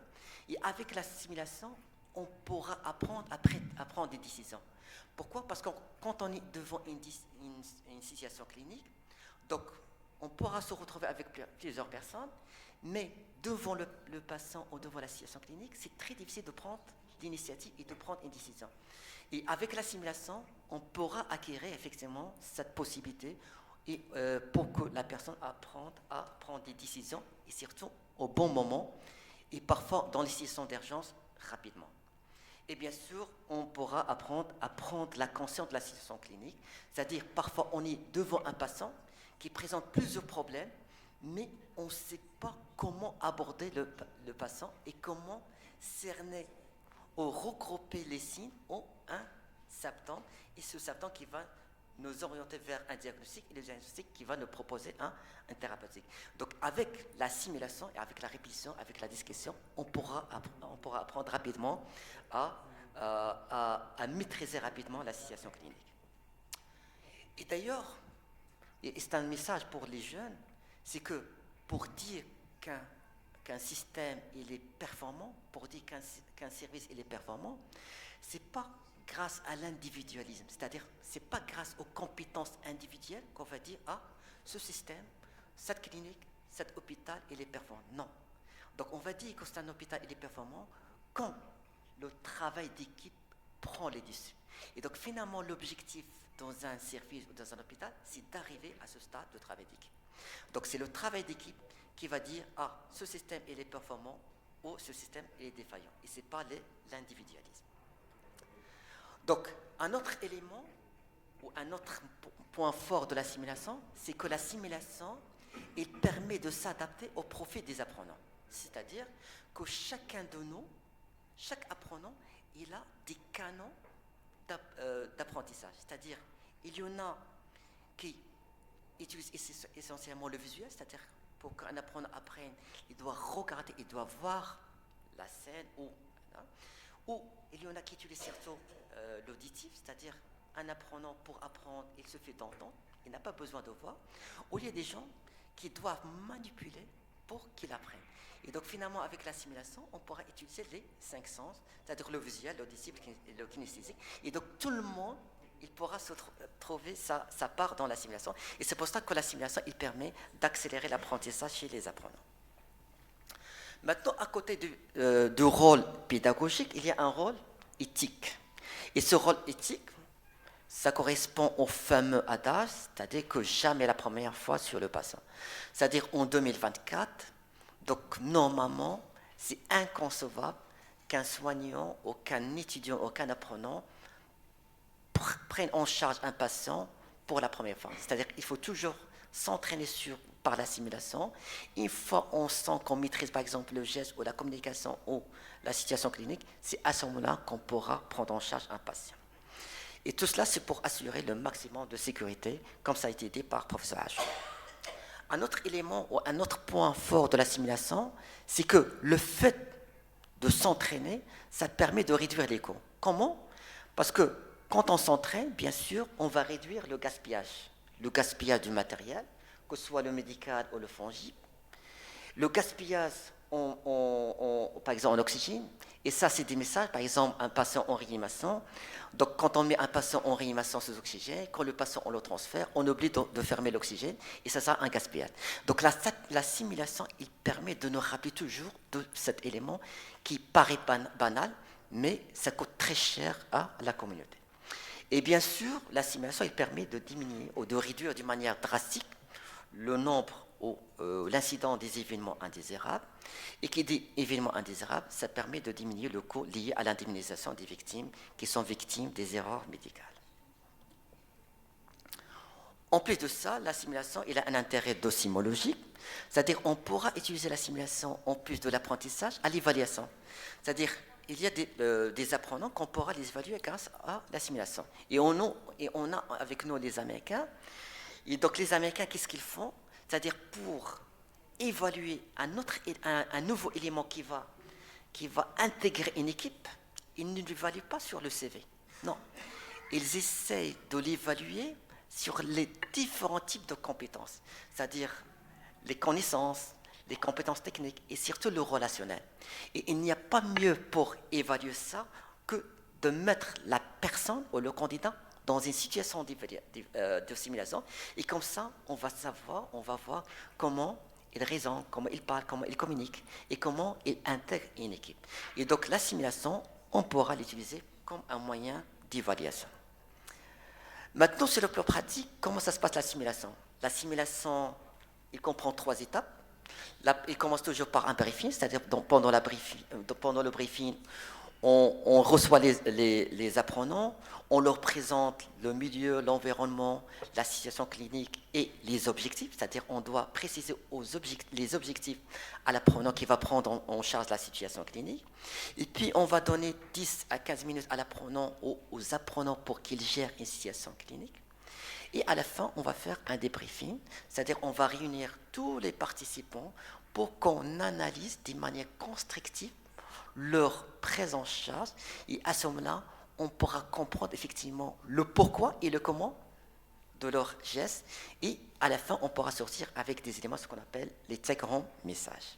Speaker 2: et avec l'assimilation, on pourra apprendre à prendre des décisions. Pourquoi? Parce que quand on est devant une situation clinique, donc on pourra se retrouver avec plusieurs personnes, mais devant le patient ou devant la situation clinique, c'est très difficile de prendre l'initiative et de prendre une décision. Et avec l'assimilation, on pourra acquérir effectivement cette possibilité et, pour que la personne apprenne à prendre des décisions, et surtout au bon moment, et parfois dans les situations d'urgence, rapidement. Et bien sûr, on pourra apprendre à prendre la conscience de la situation clinique, c'est-à-dire parfois on est devant un patient qui présente plusieurs problèmes, mais on ne sait pas comment aborder le patient et comment cerner ou regrouper les signes en un symptôme, et ce symptôme qui va nous orienter vers un diagnostic, et le diagnostic qui va nous proposer un thérapeutique. Donc avec l'assimilation et avec la répétition, avec la discussion, on pourra apprendre rapidement à maîtriser rapidement la situation clinique. Et d'ailleurs, et c'est un message pour les jeunes, c'est que pour dire qu'un système il est performant, pour dire qu'un service il est performant, c'est pas grâce à l'individualisme, c'est-à-dire c'est pas grâce aux compétences individuelles qu'on va dire ce système, cette clinique, cet hôpital il est performant. Non. Donc on va dire que c'est un hôpital il est performant quand le travail d'équipe prend les dessus. Et donc finalement l'objectif dans un service ou dans un hôpital, c'est d'arriver à ce stade de travail d'équipe. Donc c'est le travail d'équipe qui va dire ce système il est performant ou ce système il est défaillant. Et c'est pas l'individualisme. Donc un autre élément ou un autre point fort de l'assimilation, c'est que l'assimilation il permet de s'adapter au profit des apprenants. C'est-à-dire que chacun de nous, chaque apprenant, il a des canons d'apprentissage. C'est-à-dire, il y en a qui utilisent essentiellement le visuel, c'est-à-dire pour qu'un apprenant apprenne, il doit regarder, il doit voir la scène, ou il y en a qui utilisent surtout l'auditif, c'est-à-dire un apprenant pour apprendre, il se fait d'entendre, il n'a pas besoin de voir, ou il y a des gens qui doivent manipuler pour qu'il apprenne. Et donc finalement, avec l'assimilation, on pourra utiliser les 5 sens, c'est-à-dire le visuel, l'audible et le kinesthésique. Et donc tout le monde, il pourra trouver sa part dans l'assimilation. Et c'est pour ça que l'assimilation, il permet d'accélérer l'apprentissage chez les apprenants. Maintenant, à côté du rôle pédagogique, il y a un rôle éthique. Et ce rôle éthique, ça correspond au fameux adage, c'est-à-dire que jamais la première fois sur le patient. C'est-à-dire en 2024, donc normalement, c'est inconcevable qu'un soignant, aucun étudiant, aucun apprenant prenne en charge un patient pour la première fois. C'est-à-dire qu'il faut toujours s'entraîner par la simulation. Une fois on sent qu'on maîtrise par exemple le geste ou la communication ou la situation clinique, c'est à ce moment-là qu'on pourra prendre en charge un patient. Et tout cela, c'est pour assurer le maximum de sécurité, comme ça a été dit par le professeur H. Un autre élément ou un autre point fort de la simulation, c'est que le fait de s'entraîner, ça permet de réduire les coûts. Comment? Parce que quand on s'entraîne, bien sûr, on va réduire le gaspillage du matériel, que ce soit le médical ou le fongible. Le gaspillage, par exemple, en oxygène, et ça, c'est des messages, par exemple, un patient en réanimation. Donc, quand on met un patient en réanimation sous oxygène, quand le patient, on le transfère, on oublie de fermer l'oxygène, et ça sera un gaspillage. Donc, la simulation, il permet de nous rappeler toujours de cet élément qui paraît banal, mais ça coûte très cher à la communauté. Et bien sûr, la simulation, il permet de diminuer ou de réduire d'une manière drastique le nombre ou l'incident des événements indésirables. Et qui dit événements indésirables, ça permet de diminuer le coût lié à l'indemnisation des victimes qui sont victimes des erreurs médicales. En plus de ça, la simulation il a un intérêt docimologique, c'est-à-dire on pourra utiliser la simulation en plus de l'apprentissage à l'évaluation. C'est-à-dire il y a des apprenants qu'on pourra les évaluer grâce à la simulation. Et on a avec nous les Américains. Et donc les Américains, qu'est-ce qu'ils font? C'est-à-dire pour évaluer un nouveau élément qui va intégrer une équipe, ils ne l'évaluent pas sur le CV. Non, ils essayent de l'évaluer sur les différents types de compétences, c'est-à-dire les connaissances, les compétences techniques et surtout le relationnel. Et il n'y a pas mieux pour évaluer ça que de mettre la personne ou le candidat dans une situation de simulation. Et comme ça, on va voir comment il raisonne, comment il parle, comment il communique et comment il intègre une équipe. Et donc la simulation, on pourra l'utiliser comme un moyen d'évaluation. Maintenant, sur le plan pratique, comment ça se passe la simulation? La simulation, il comprend 3 étapes. Il commence toujours par un briefing, c'est-à-dire pendant le briefing, on reçoit les apprenants, on leur présente le milieu, l'environnement, la situation clinique et les objectifs, c'est-à-dire on doit préciser les objectifs à l'apprenant qui va prendre en charge la situation clinique. Et puis on va donner 10 à 15 minutes à l'apprenant ou aux apprenants pour qu'ils gèrent une situation clinique. Et à la fin, on va faire un débriefing, c'est-à-dire on va réunir tous les participants pour qu'on analyse d'une manière constructive leur prise en charge. Et à ce moment-là, on pourra comprendre effectivement le pourquoi et le comment de leurs gestes. Et à la fin, on pourra sortir avec des éléments, ce qu'on appelle les très grands messages.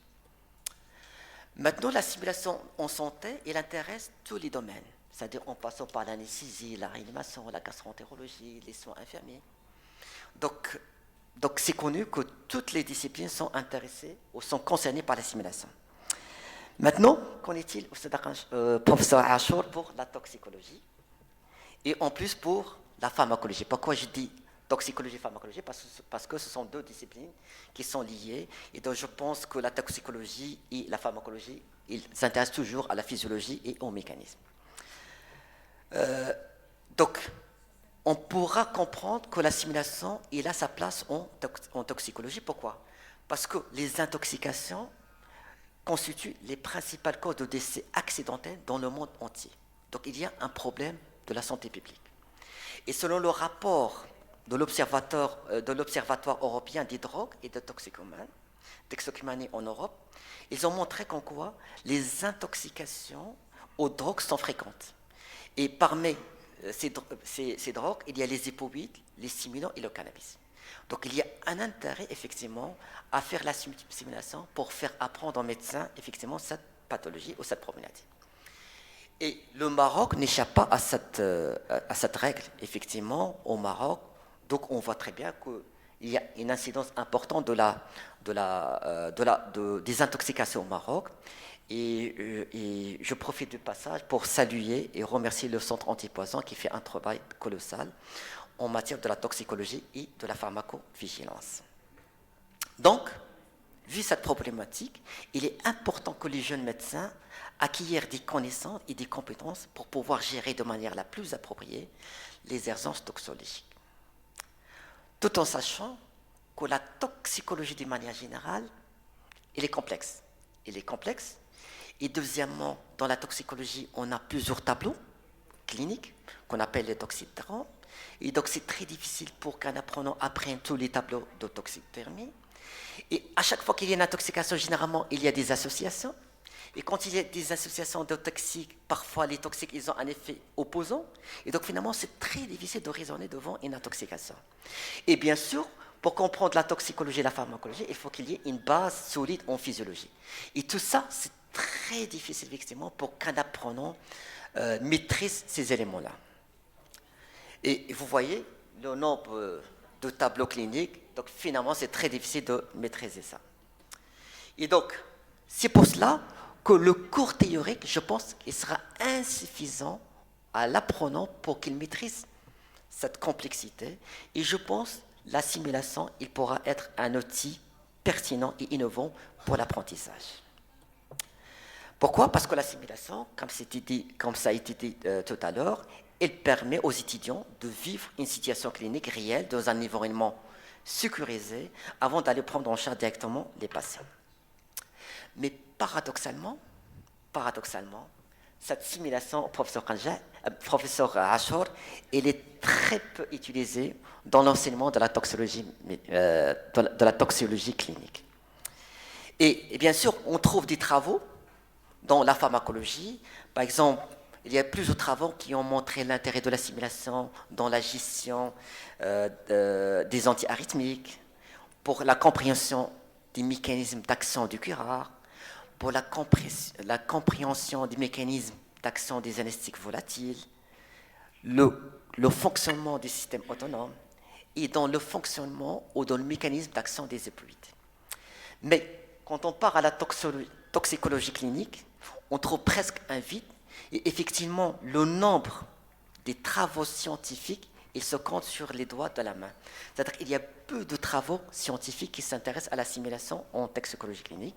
Speaker 2: Maintenant, la simulation en santé, elle intéresse tous les domaines. C'est-à-dire en passant par l'anesthésie, la réanimation, la gastroentérologie, les soins infirmiers. Donc c'est connu que toutes les disciplines sont intéressées ou sont concernées par la simulation. Maintenant, qu'en est-il, professeur Achour, pour la toxicologie et en plus pour la pharmacologie? Pourquoi je dis toxicologie et pharmacologie? Parce que ce sont 2 disciplines qui sont liées et donc je pense que la toxicologie et la pharmacologie, ils s'intéressent toujours à la physiologie et au mécanisme. Donc, on pourra comprendre que la simulation, il a sa place en toxicologie. Pourquoi? Parce que les intoxications constituent les principales causes de décès accidentels dans le monde entier. Donc, il y a un problème de la santé publique. Et selon le rapport de l'Observatoire européen des drogues et de toxicomanie en Europe, ils ont montré qu'en quoi les intoxications aux drogues sont fréquentes. Et parmi ces drogues, il y a les opioïdes, les stimulants et le cannabis. Donc il y a un intérêt effectivement à faire la simulation pour faire apprendre aux médecins effectivement cette pathologie ou cette problématique. Et le Maroc n'échappe pas à cette règle. Effectivement, au Maroc, donc on voit très bien qu'il y a une incidence importante des intoxications au Maroc. Et je profite du passage pour saluer et remercier le Centre antipoison qui fait un travail colossal en matière de la toxicologie et de la pharmacovigilance. Donc, vu cette problématique, il est important que les jeunes médecins acquièrent des connaissances et des compétences pour pouvoir gérer de manière la plus appropriée les urgences toxologiques. Tout en sachant que la toxicologie d'une manière générale, elle est complexe. Elle est complexe. Et deuxièmement, dans la toxicologie, on a plusieurs tableaux cliniques qu'on appelle les toxitérants. Et donc, c'est très difficile pour qu'un apprenant apprenne tous les tableaux de toxithermie. Et à chaque fois qu'il y a une intoxication, généralement, il y a des associations. Et quand il y a des associations de toxiques, parfois les toxiques, ils ont un effet opposant. Et donc, finalement, c'est très difficile de raisonner devant une intoxication. Et bien sûr, pour comprendre la toxicologie et la pharmacologie, il faut qu'il y ait une base solide en physiologie. Et tout ça, c'est très difficile, effectivement, pour qu'un apprenant maîtrise ces éléments-là. Et vous voyez le nombre de tableaux cliniques, donc finalement, c'est très difficile de maîtriser ça. Et donc, c'est pour cela que le cours théorique, je pense qu'il sera insuffisant à l'apprenant pour qu'il maîtrise cette complexité. Et je pense que la simulation, il pourra être un outil pertinent et innovant pour l'apprentissage. Pourquoi? Parce que la simulation, comme ça a été dit tout à l'heure, elle permet aux étudiants de vivre une situation clinique réelle dans un environnement sécurisé avant d'aller prendre en charge directement les patients. Mais paradoxalement, cette simulation, professeur Achour, elle est très peu utilisée dans l'enseignement de la toxicologie clinique. Et bien sûr, on trouve des travaux dans la pharmacologie. Par exemple, il y a plusieurs travaux qui ont montré l'intérêt de la simulation dans la gestion des antiarythmiques, pour la compréhension des mécanismes d'action du curare, pour la compréhension des mécanismes d'action des anesthésiques volatiles, le fonctionnement des systèmes autonomes et dans le fonctionnement ou dans le mécanisme d'action des opioïdes. Mais quand on part à la toxicologie clinique, on trouve presque un vide. Et effectivement, le nombre des travaux scientifiques, il se compte sur les doigts de la main. C'est-à-dire qu'il y a peu de travaux scientifiques qui s'intéressent à la simulation en toxicologie clinique.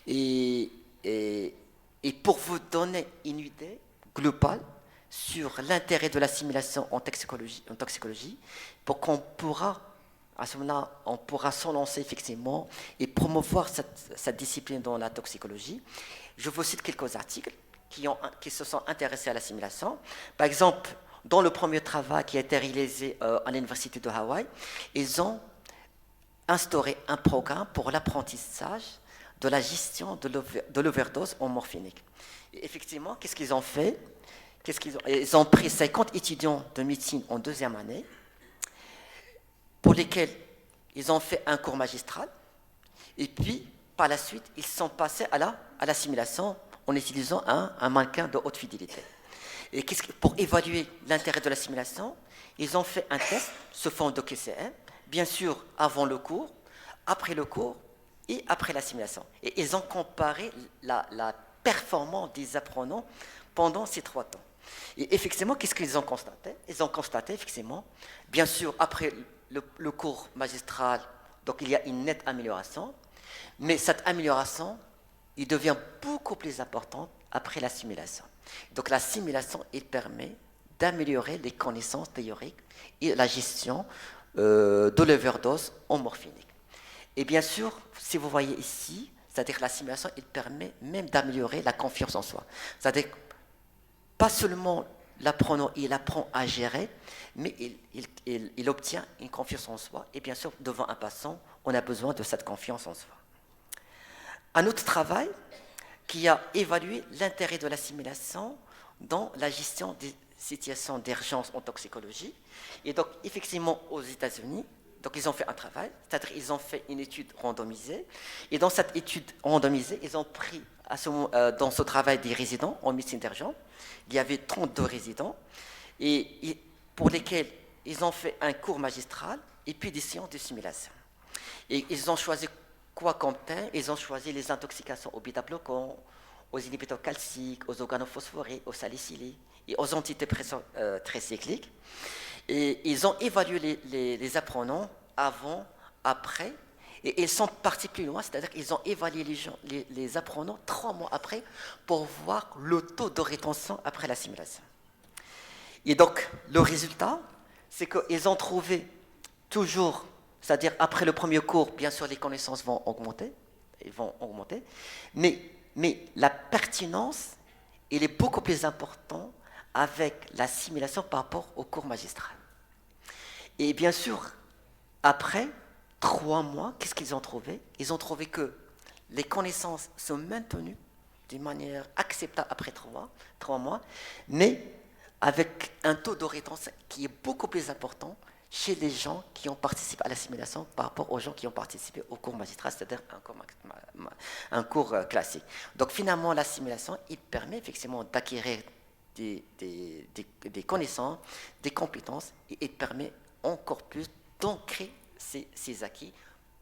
Speaker 2: Et pour vous donner une idée globale sur l'intérêt de la simulation en toxicologie, pour qu'on pourra, à ce moment-là, on pourra s'en lancer effectivement et promouvoir cette discipline dans la toxicologie. Je vous cite quelques articles qui se sont intéressés à la simulation. Par exemple, dans le premier travail qui a été réalisé à l'Université de Hawaï, ils ont instauré un programme pour l'apprentissage de la gestion de l'overdose en morphinique. Et effectivement, qu'est-ce qu'ils ont fait? Ils ont pris 50 étudiants de médecine en deuxième année, pour lesquels ils ont fait un cours magistral, et puis, par la suite, ils sont passés à la simulation en utilisant un mannequin de haute fidélité. Et pour évaluer l'intérêt de la simulation, ils ont fait un test sous forme de QCM, bien sûr avant le cours, après le cours et après la simulation. Et ils ont comparé la performance des apprenants pendant ces 3 temps. Et effectivement, qu'est-ce qu'ils ont constaté? Ils ont constaté, effectivement, bien sûr, après le cours magistral, donc il y a une nette amélioration, mais cette amélioration, il devient beaucoup plus importante après la simulation. Donc la simulation, elle permet d'améliorer les connaissances théoriques et la gestion de l'overdose en morphinique. Et bien sûr, si vous voyez ici, c'est-à-dire que la simulation, elle permet même d'améliorer la confiance en soi. C'est-à-dire pas seulement l'apprenant, il apprend à gérer, mais il obtient une confiance en soi. Et bien sûr, devant un patient, on a besoin de cette confiance en soi. Un autre travail qui a évalué l'intérêt de la simulation dans la gestion des situations d'urgence en toxicologie. Et donc, effectivement, aux États-Unis, donc ils ont fait un travail, c'est-à-dire ils ont fait une étude randomisée, et dans cette étude randomisée, ils ont pris dans ce travail des résidents en médecine d'urgence. Il y avait 32 résidents, pour lesquels ils ont fait un cours magistral et puis des séances de simulation. Et ils ont choisi quoi comme thème? Ils ont choisi les intoxications aux bêta-bloquants, aux inhibiteurs calciques, aux organophosphorés, aux salicyliques et aux antidépresseurs tricycliques. Et ils ont évalué les apprenants avant, après, et ils sont partis plus loin, c'est-à-dire qu'ils ont évalué les apprenants 3 mois après pour voir le taux de rétention après la simulation. Et donc, le résultat, c'est qu'ils ont trouvé toujours, c'est-à-dire après le premier cours, bien sûr, les connaissances vont augmenter, mais la pertinence, elle est beaucoup plus importante avec la simulation par rapport au cours magistral. Et bien sûr, après 3 mois, qu'est-ce qu'ils ont trouvé? Ils ont trouvé que les connaissances sont maintenues d'une manière acceptable après 3 mois, mais avec un taux de rétention qui est beaucoup plus important chez les gens qui ont participé à la simulation par rapport aux gens qui ont participé au cours magistral, c'est-à-dire un cours classique. Donc finalement, la simulation, il permet effectivement d'acquérir des connaissances, des compétences, et il permet encore plus d'ancrer ces acquis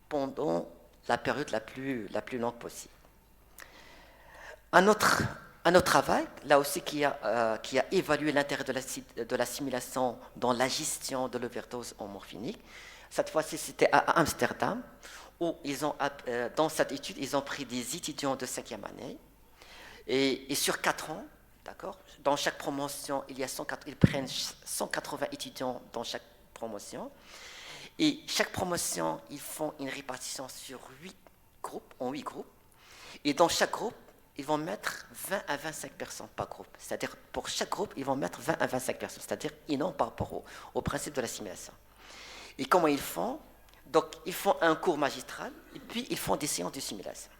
Speaker 2: pendant la période la plus longue possible. Un autre travail, là aussi, qui a évalué l'intérêt de la simulation dans la gestion de l'overdose en morphinique. Cette fois-ci, c'était à Amsterdam, où dans cette étude, ils ont pris des étudiants de 5e année, et sur 4 ans, d'accord, dans chaque promotion, ils prennent 180 étudiants dans chaque promotion, et chaque promotion, ils font une répartition sur 8 groupes, et dans chaque groupe, ils vont mettre 20 à 25 personnes par groupe. C'est-à-dire, pour chaque groupe, ils vont mettre 20 à 25 personnes, c'est-à-dire énorme par rapport au principe de la simulation. Et comment ils font? Donc, ils font un cours magistral, et puis ils font des séances de simulation.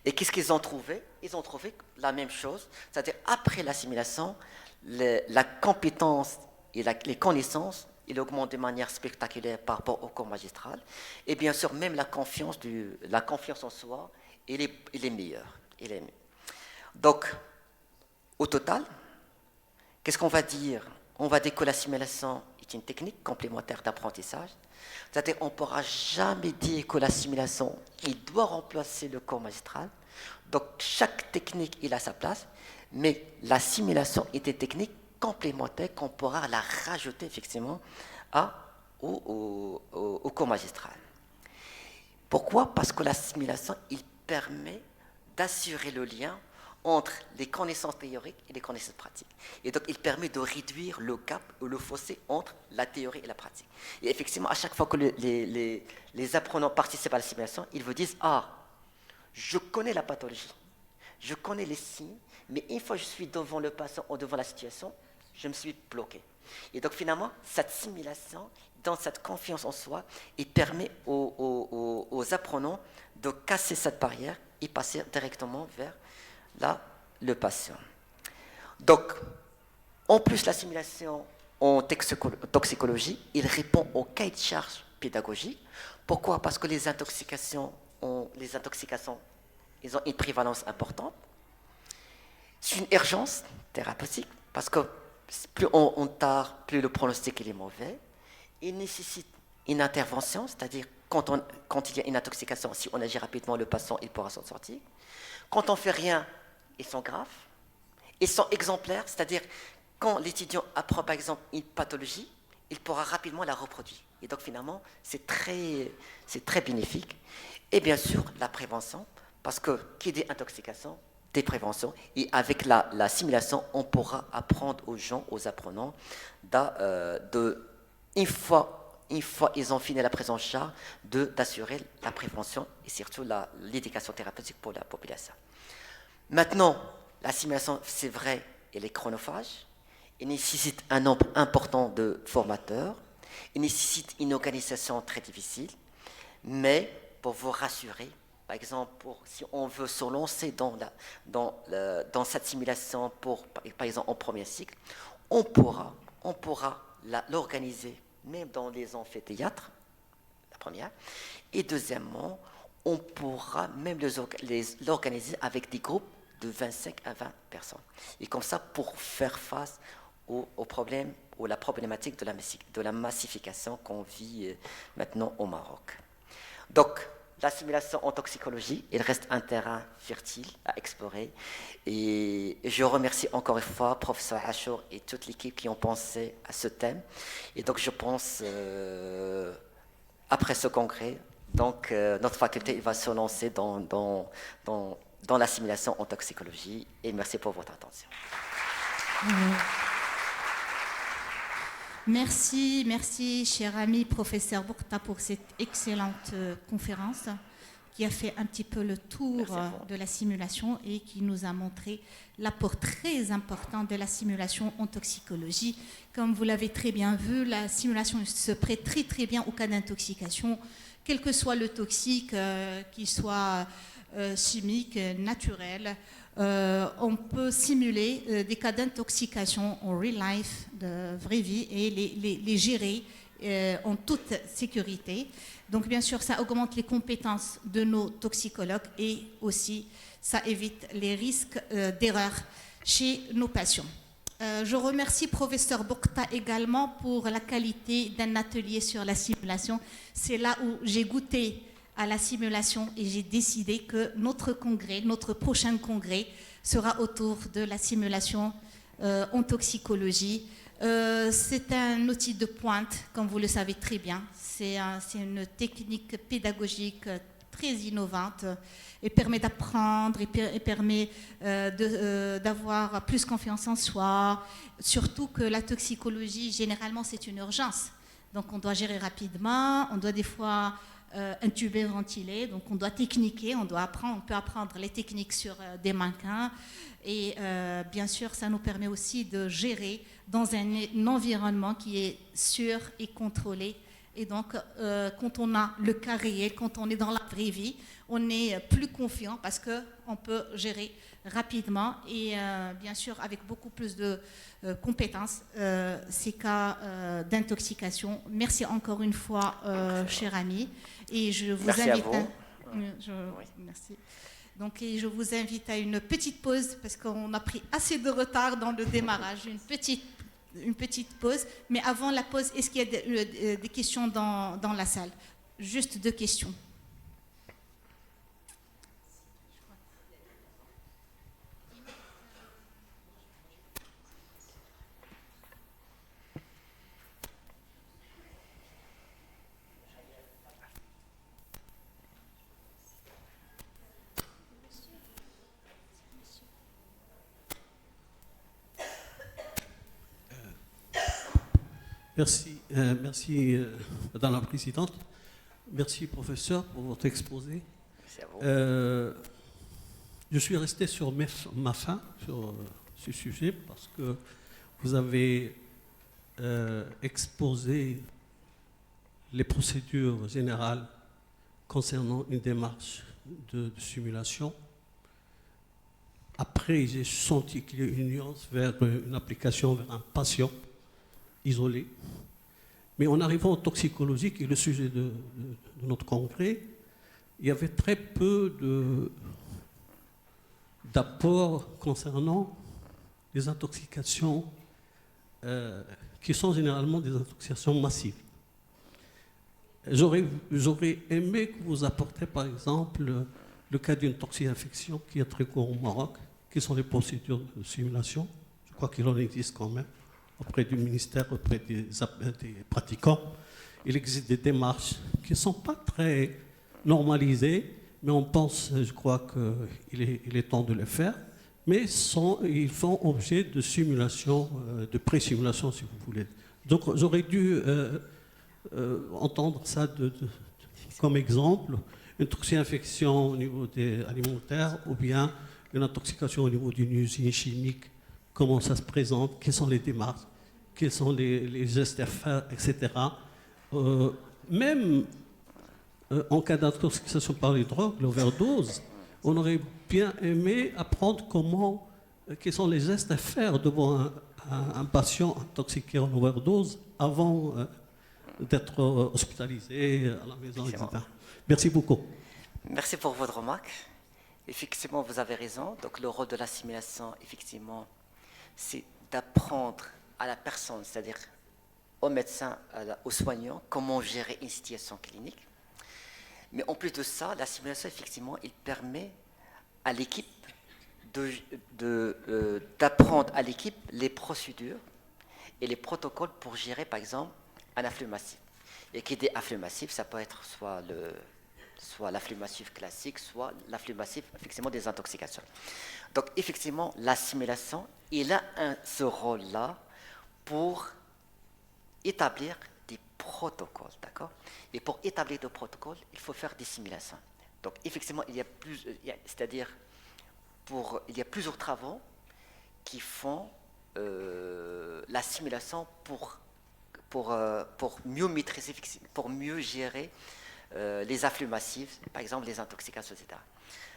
Speaker 2: Et qu'est-ce qu'ils ont trouvé? Ils ont trouvé la même chose, c'est-à-dire, après la simulation, la compétence et les connaissances, il augmente de manière spectaculaire par rapport au cours magistral. Et bien sûr, même la confiance en soi, il est meilleur. Donc, au total, qu'est-ce qu'on va dire? On va dire que la simulation est une technique complémentaire d'apprentissage. C'est-à-dire qu'on ne pourra jamais dire que la simulation, il doit remplacer le cours magistral. Donc, chaque technique, il a sa place, mais la simulation est une technique complémentaire qu'on pourra la rajouter effectivement au cours magistral. Pourquoi? Parce que la simulation, il permet d'assurer le lien entre les connaissances théoriques et les connaissances pratiques. Et donc, il permet de réduire le gap ou le fossé entre la théorie et la pratique. Et effectivement, à chaque fois que les apprenants participent à la simulation, ils vous disent « Ah, je connais la pathologie, je connais les signes, mais une fois que je suis devant le patient ou devant la situation, je me suis bloqué. » Et donc, finalement, cette simulation, dans cette confiance en soi, il permet aux apprenants de casser cette barrière et passer directement vers le patient. Donc, en plus, la simulation en toxicologie, il répond au cahier de charge pédagogique. Pourquoi? Parce que les intoxications, ils ont une prévalence importante. C'est une urgence thérapeutique, parce que plus on tarde, plus le pronostic est mauvais. Il nécessite une intervention, c'est-à-dire quand il y a une intoxication, si on agit rapidement, le patient il pourra s'en sortir. Quand on ne fait rien, ils sont graves. Ils sont exemplaires, c'est-à-dire quand l'étudiant apprend par exemple une pathologie, il pourra rapidement la reproduire. Et donc finalement, c'est très bénéfique. Et bien sûr, la prévention, parce que qui dit intoxication, des préventions. Et avec la simulation, on pourra apprendre aux gens, aux apprenants, une fois ils ont fini la prise en charge, d'assurer la prévention et surtout l'éducation thérapeutique pour la population. Maintenant, la simulation, c'est vrai, elle est chronophage, elle nécessite un nombre important de formateurs, elle nécessite une organisation très difficile, mais pour vous rassurer, par exemple, si on veut se lancer dans cette simulation, par exemple en premier cycle, on pourra l'organiser même dans les amphithéâtres, la première. Et deuxièmement, on pourra même l'organiser avec des groupes de 25 à 20 personnes. Et comme ça, pour faire face au problème, ou la problématique de la massification qu'on vit maintenant au Maroc. Donc, la simulation en toxicologie, il reste un terrain fertile à explorer. Et je remercie encore une fois professeur Achour et toute l'équipe qui ont pensé à ce thème. Et donc, je pense, après ce congrès, donc, notre faculté va se lancer dans la simulation en toxicologie. Et merci pour votre attention.
Speaker 4: Merci, cher ami professeur Bourta, pour cette excellente conférence qui a fait un petit peu le tour de la simulation et qui nous a montré l'apport très important de la simulation en toxicologie. Comme vous l'avez très bien vu, la simulation se prête très très bien au cas d'intoxication, quel que soit le toxique, qu'il soit chimique, naturel. On peut simuler des cas d'intoxication en real life, de vraie vie, et les gérer en toute sécurité. Donc, bien sûr, ça augmente les compétences de nos toxicologues et aussi, ça évite les risques d'erreur chez nos patients. Je remercie professeur Bourta également pour la qualité d'un atelier sur la simulation. C'est là où j'ai goûté à la simulation et j'ai décidé que notre prochain congrès sera autour de la simulation en toxicologie. C'est un outil de pointe, comme vous le savez très bien. C'est une technique pédagogique très innovante et permet d'apprendre et permet d'avoir plus confiance en soi. Surtout que la toxicologie, généralement, c'est une urgence. Donc on doit gérer rapidement, on doit des fois intuber, ventiler, donc on doit techniquer, on peut apprendre les techniques sur des mannequins et bien sûr ça nous permet aussi de gérer dans un environnement qui est sûr et contrôlé. Et donc quand on a le cas réel, quand on est dans la vraie vie, on est plus confiant parce qu'on peut gérer rapidement et bien sûr avec beaucoup plus de compétences ces cas d'intoxication. Merci encore une fois, cher ami. Et je vous
Speaker 2: merci
Speaker 4: invite
Speaker 2: à vous.
Speaker 4: Merci. Donc, et je vous invite à une petite pause parce qu'on a pris assez de retard dans le démarrage. Une petite pause. Mais avant la pause, est-ce qu'il y a des questions dans la salle? Juste 2 questions.
Speaker 5: Merci, Madame la Présidente. Merci, professeur, pour votre exposé.
Speaker 2: Merci à vous.
Speaker 5: Je suis resté sur ma faim sur ce sujet parce que vous avez exposé les procédures générales concernant une démarche de simulation. Après, j'ai senti qu'il y a une nuance vers une application vers un patient isolé. Mais en arrivant en toxicologie, qui est le sujet de notre congrès, il y avait très peu d'apports concernant les intoxications qui sont généralement des intoxications massives. J'aurais aimé que vous apportiez par exemple le cas d'une toxi-infection qui est très courant au Maroc, qui sont les procédures de simulation. Je crois qu'il en existe quand même auprès du ministère, auprès des pratiquants. Il existe des démarches qui ne sont pas très normalisées, mais on pense, je crois qu'il est temps de les faire, mais ils font objet de simulation, de pré-simulation si vous voulez. Donc j'aurais dû entendre ça comme exemple, une toxi-infection au niveau des alimentaires ou bien une intoxication au niveau d'une usine chimique. Comment ça se présente, quelles sont les démarches, quels sont les gestes à faire, etc. Même en cas d'intoxication par les drogues, l'overdose, on aurait bien aimé apprendre quels sont les gestes à faire devant un patient intoxiqué en overdose avant d'être hospitalisé à la maison, etc.
Speaker 2: Effectivement.
Speaker 5: Merci beaucoup.
Speaker 2: Merci pour votre remarque. Effectivement, vous avez raison. Donc, le rôle de l'assimilation, effectivement, c'est d'apprendre à la personne, c'est-à-dire au médecin, aux soignants, comment gérer une situation clinique. Mais en plus de ça, l'assimilation, effectivement, il permet à l'équipe d'apprendre à l'équipe les procédures et les protocoles pour gérer, par exemple, un afflux massif. Et qui dit afflux massif, ça peut être soit l'afflux massif classique, soit l'afflux massif, effectivement, des intoxications. Donc, effectivement, l'assimilation, il a ce rôle-là pour établir des protocoles, d'accord? Et pour établir des protocoles, il faut faire des simulations. Donc, effectivement, il y a plusieurs travaux qui font la simulation pour mieux maîtriser, pour mieux gérer les afflux massifs, par exemple les intoxications, etc.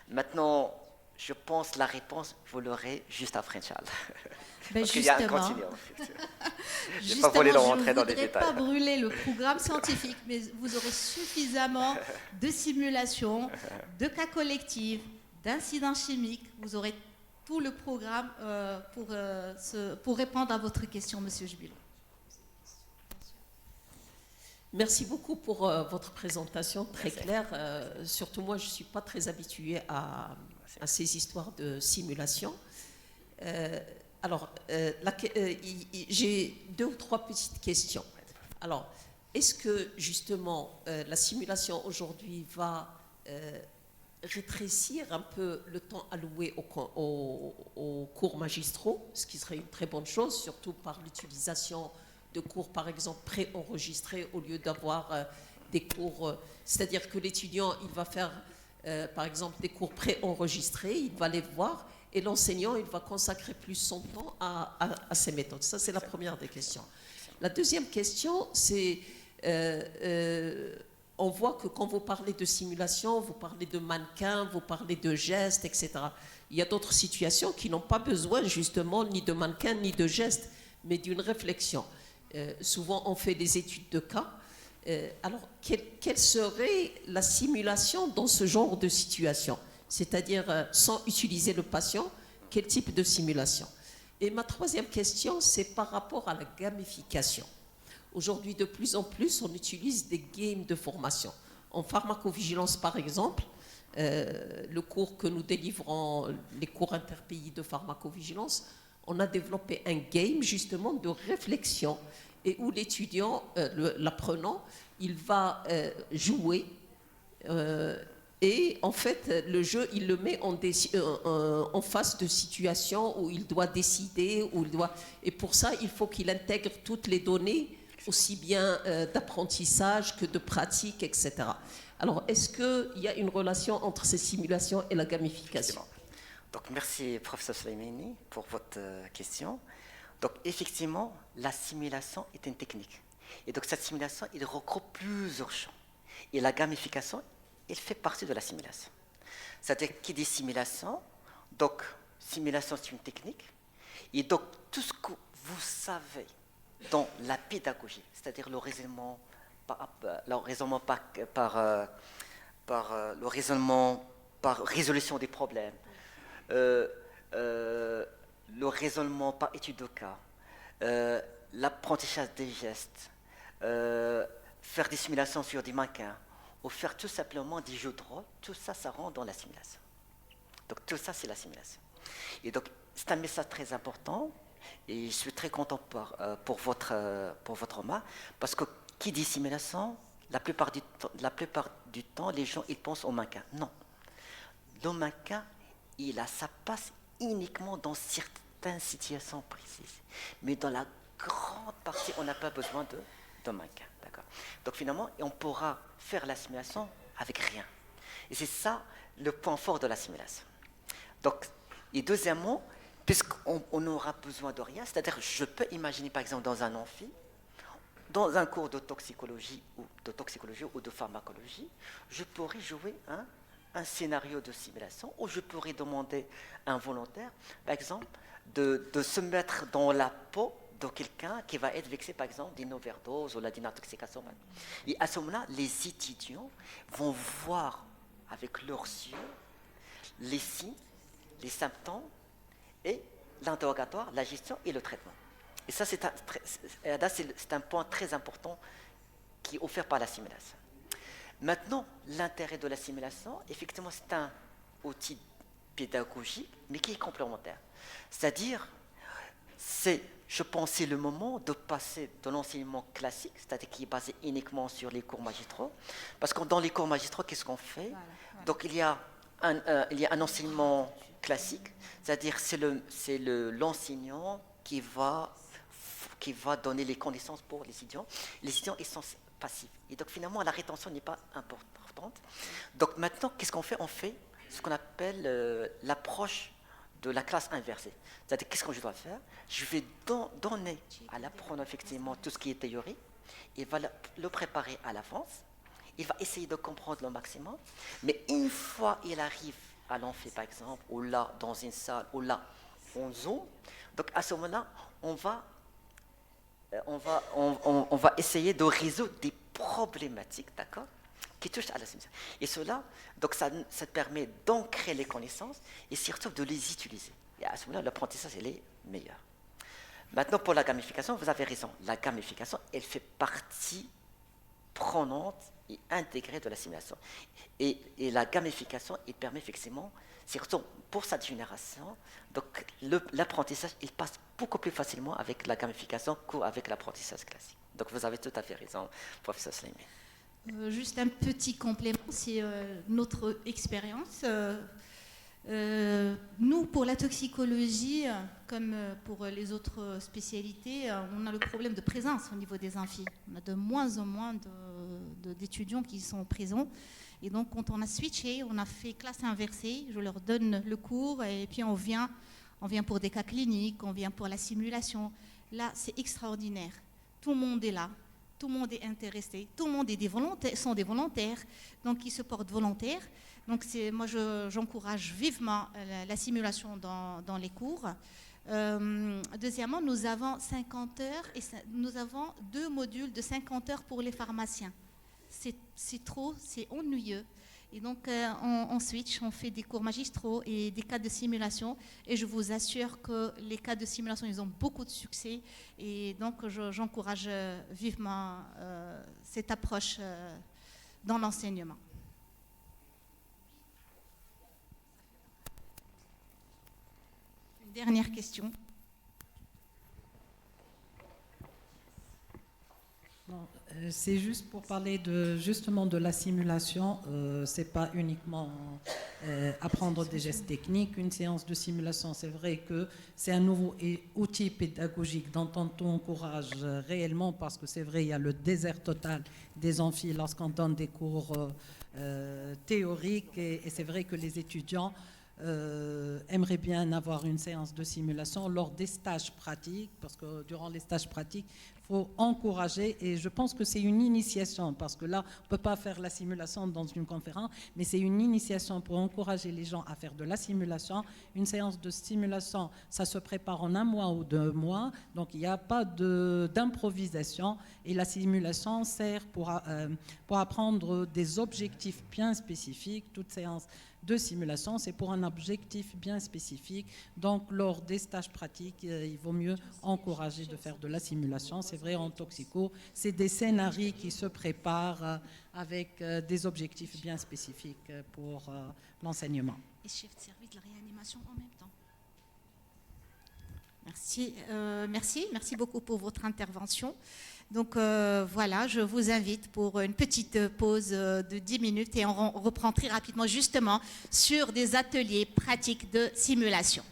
Speaker 2: Maintenant, je pense la réponse, vous l'aurez juste après, Inch'Allah. Parce qu'il y a un continuum. Je n'ai pas voulu rentrer dans les détails.
Speaker 6: Je ne voudrais pas brûler le programme scientifique, mais vous aurez suffisamment de simulations, de cas collectifs, d'incidents chimiques. Vous aurez tout le programme pour répondre à votre question, Monsieur Jubilon.
Speaker 7: Merci beaucoup pour votre présentation très claire. Surtout moi, je ne suis pas très habituée à ces histoires de simulation. J'ai 2 ou 3 petites questions. Alors, est-ce que justement la simulation aujourd'hui va rétrécir un peu le temps alloué aux cours magistraux, ce qui serait une très bonne chose, surtout par l'utilisation de cours, par exemple, pré-enregistrés au lieu d'avoir des cours... c'est-à-dire que l'étudiant, il va faire, par exemple, des cours pré-enregistrés, il va les voir, et l'enseignant, il va consacrer plus son temps à ces méthodes. Ça, c'est la première des questions. La deuxième question, c'est... on voit que quand vous parlez de simulation, vous parlez de mannequins, vous parlez de gestes, etc. Il y a d'autres situations qui n'ont pas besoin, justement, ni de mannequins, ni de gestes, mais d'une réflexion. Souvent, on fait des études de cas. Alors, quelle serait la simulation dans ce genre de situation? C'est-à-dire, sans utiliser le patient, quel type de simulation? Et ma troisième question, c'est par rapport à la gamification. Aujourd'hui, de plus en plus, on utilise des games de formation. En pharmacovigilance, par exemple, le cours que nous délivrons, les cours interpays de pharmacovigilance, on a développé un game justement de réflexion et où l'étudiant, l'apprenant, il va jouer et en fait le jeu il le met en face de situations où il doit décider, et pour ça il faut qu'il intègre toutes les données aussi bien d'apprentissage que de pratique, etc. Alors est-ce qu'il y a une relation entre ces simulations et la gamification?
Speaker 2: Donc, merci, professeur Soleimani, pour votre question. Donc, effectivement, la simulation est une technique. Et donc, cette simulation, il regroupe plusieurs champs. Et la gamification, elle fait partie de la simulation. C'est-à-dire, qui dit simulation, donc, simulation, c'est une technique. Et donc, tout ce que vous savez dans la pédagogie, c'est-à-dire le raisonnement par résolution des problèmes, le raisonnement par étude de cas, l'apprentissage des gestes, faire des simulations sur des mannequins, ou faire tout simplement des jeux de rôle, tout ça, ça rentre dans la simulation. Donc tout ça, c'est la simulation. Et donc, c'est un message très important, et je suis très content pour votre remarque, parce que qui dit simulation, la plupart du temps, les gens ils pensent au mannequin. Non. Le mannequin, il a sa place uniquement dans certaines situations précises. Mais dans la grande partie, on n'a pas besoin de mannequin. D'accord. Donc finalement, on pourra faire la simulation avec rien. Et c'est ça le point fort de la simulation. Donc, et deuxièmement, puisqu'on n'aura besoin de rien, c'est-à-dire je peux imaginer par exemple dans un amphi, dans un cours de toxicologie ou de pharmacologie, je pourrais jouer un scénario de simulation où je pourrais demander à un volontaire, par exemple, de se mettre dans la peau de quelqu'un qui va être vexé, par exemple, d'une overdose ou d'une intoxication. Et à ce moment-là, les étudiants vont voir avec leurs yeux les signes, les symptômes et l'interrogatoire, la gestion et le traitement. Et ça, c'est un point très important qui est offert par la simulation. Maintenant, l'intérêt de la simulation, effectivement, c'est un outil pédagogique, mais qui est complémentaire. C'est-à-dire, je pense, c'est le moment de passer de l'enseignement classique, c'est-à-dire qui est basé uniquement sur les cours magistraux, parce que dans les cours magistraux, qu'est-ce qu'on fait? Donc, il y a un enseignement classique, c'est-à-dire c'est l'enseignant qui va donner les connaissances pour les étudiants. Les étudiants, ils sont passifs. Et donc, finalement, la rétention n'est pas importante. Donc, maintenant, qu'est-ce qu'on fait? On fait ce qu'on appelle l'approche de la classe inversée. C'est-à-dire, qu'est-ce que je dois faire? Je vais donner à l'apprenant, effectivement, tout ce qui est théorie. Il va le préparer à l'avance. Il va essayer de comprendre le maximum. Mais une fois il arrive à l'amphi, par exemple, ou là, dans une salle, ou là, en Zoom, donc à ce moment-là, on va essayer de résoudre des problématiques, d'accord, qui touchent à la simulation. Et cela, donc ça permet d'ancrer les connaissances et surtout de les utiliser. Et à ce moment-là, l'apprentissage, il est meilleur. Maintenant, pour la gamification, vous avez raison. La gamification, elle fait partie prenante et intégrée de la simulation. Et la gamification, il permet effectivement, surtout pour cette génération, donc l'apprentissage, il passe beaucoup plus facilement avec la gamification qu'avec l'apprentissage classique. Donc vous avez tout à fait raison, professeur Slimane.
Speaker 6: Juste un petit complément, c'est notre expérience. Nous, pour la toxicologie, comme pour les autres spécialités, on a le problème de présence au niveau des amphis. On a de moins en moins d'étudiants qui sont présents. Et donc, quand on a switché, on a fait classe inversée. Je leur donne le cours et puis on vient pour des cas cliniques, on vient pour la simulation. Là, c'est extraordinaire. Tout le monde est là. Tout le monde est intéressé, tout le monde sont des volontaires, donc ils se portent volontaires. Donc moi, j'encourage vivement la simulation dans les cours. Deuxièmement, nous avons 50 heures et nous avons 2 modules de 50 heures pour les pharmaciens. C'est trop, c'est ennuyeux. Et donc, on switch, on fait des cours magistraux et des cas de simulation. Et je vous assure que les cas de simulation, ils ont beaucoup de succès. Et donc, j'encourage vivement cette approche dans l'enseignement. Une dernière question.
Speaker 8: C'est juste pour parler justement de la simulation. C'est pas uniquement apprendre des gestes techniques. Une séance de simulation, c'est vrai que c'est un nouveau outil pédagogique dont on encourage réellement, parce que c'est vrai, il y a le désert total des amphis lorsqu'on donne des cours théoriques, et c'est vrai que les étudiants aimerait bien avoir une séance de simulation lors des stages pratiques, parce que durant les stages pratiques, il faut encourager, et je pense que c'est une initiation, parce que là, on ne peut pas faire la simulation dans une conférence, mais c'est une initiation pour encourager les gens à faire de la simulation. Une séance de simulation, ça se prépare en 1 mois ou 2 mois, donc il n'y a pas d'improvisation, et la simulation sert pour apprendre des objectifs bien spécifiques. Toute séance de simulation, c'est pour un objectif bien spécifique. Donc, lors des stages pratiques, il vaut mieux encourager de faire de la simulation. C'est vrai, en toxico, c'est des scénarios qui se préparent avec des objectifs bien spécifiques pour l'enseignement.
Speaker 6: Et chef de service de la réanimation en même temps. Merci beaucoup pour votre intervention. Donc voilà, je vous invite pour une petite pause de 10 minutes et on reprend très rapidement justement sur des ateliers pratiques de simulation.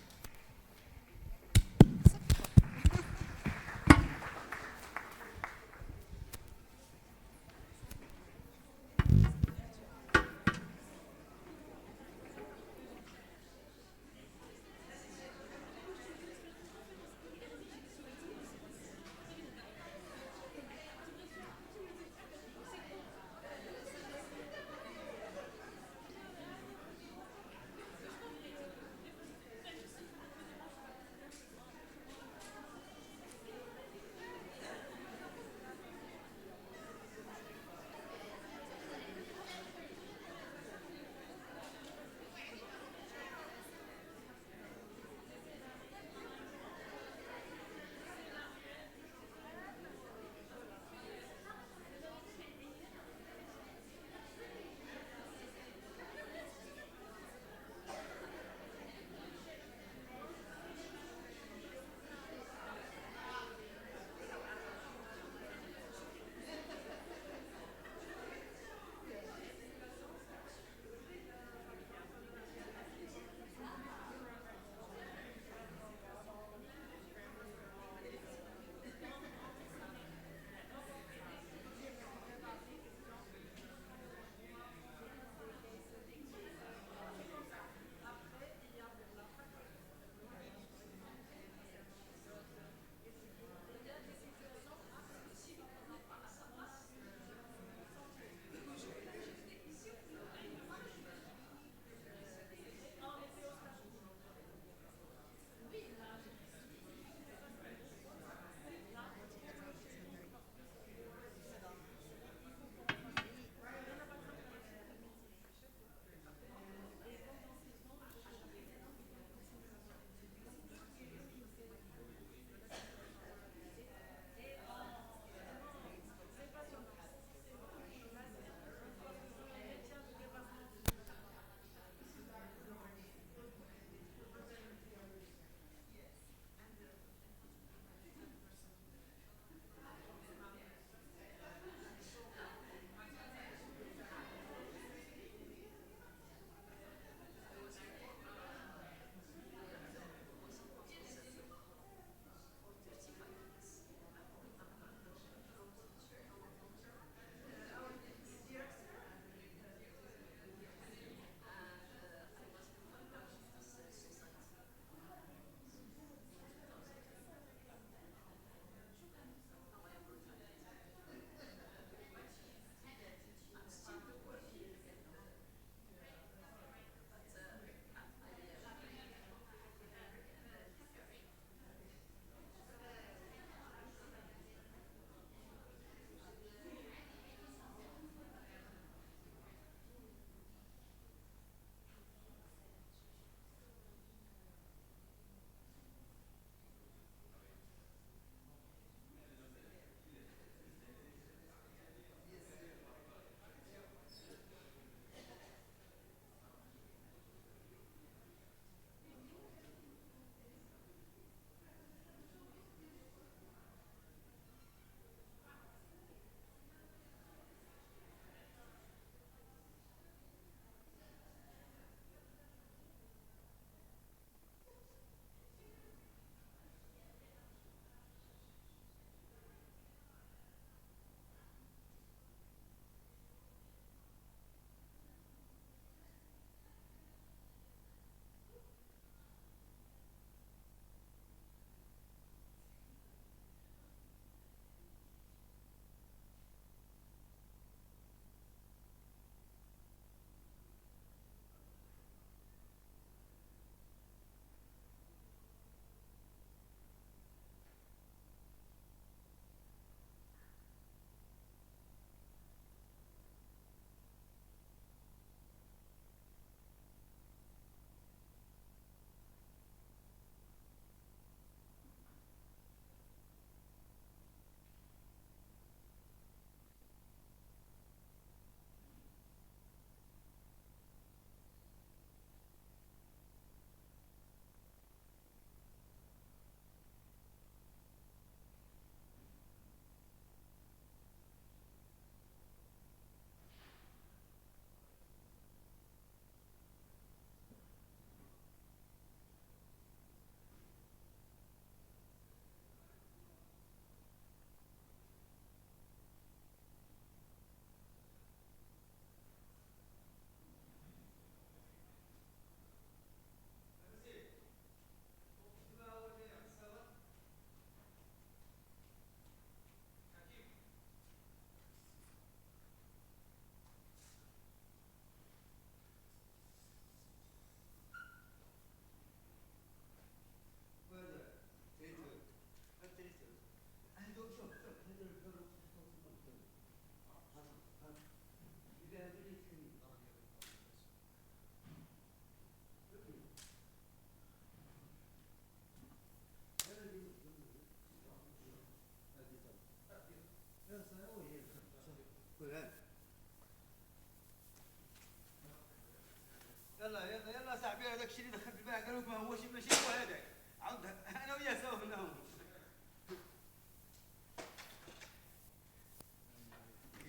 Speaker 9: يلا صاحبي هذاك الشيء اللي دخلت البارح قالوا لك ما هوش ماشي هو هذاك عاود انا وياه سوا هنا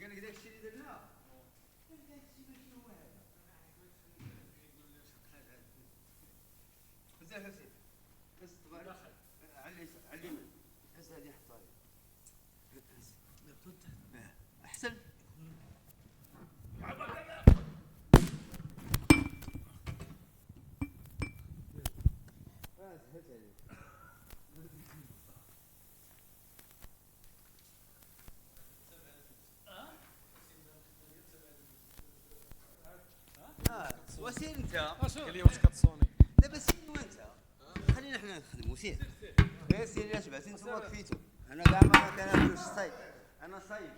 Speaker 9: قال لك داك الشيء اللي درناه داك الشيء ماشي هو هذا بزاف هسي بس تبارك علي من هز هذه حطها لي احسن وسير انت
Speaker 10: قال لي واش كتصوني
Speaker 9: دابا سير وانت خلينا حنا نخدموا سير غير سير يا شباب انتوما كفيتوا انا كاع ما كناكلوش الصيد انا صايد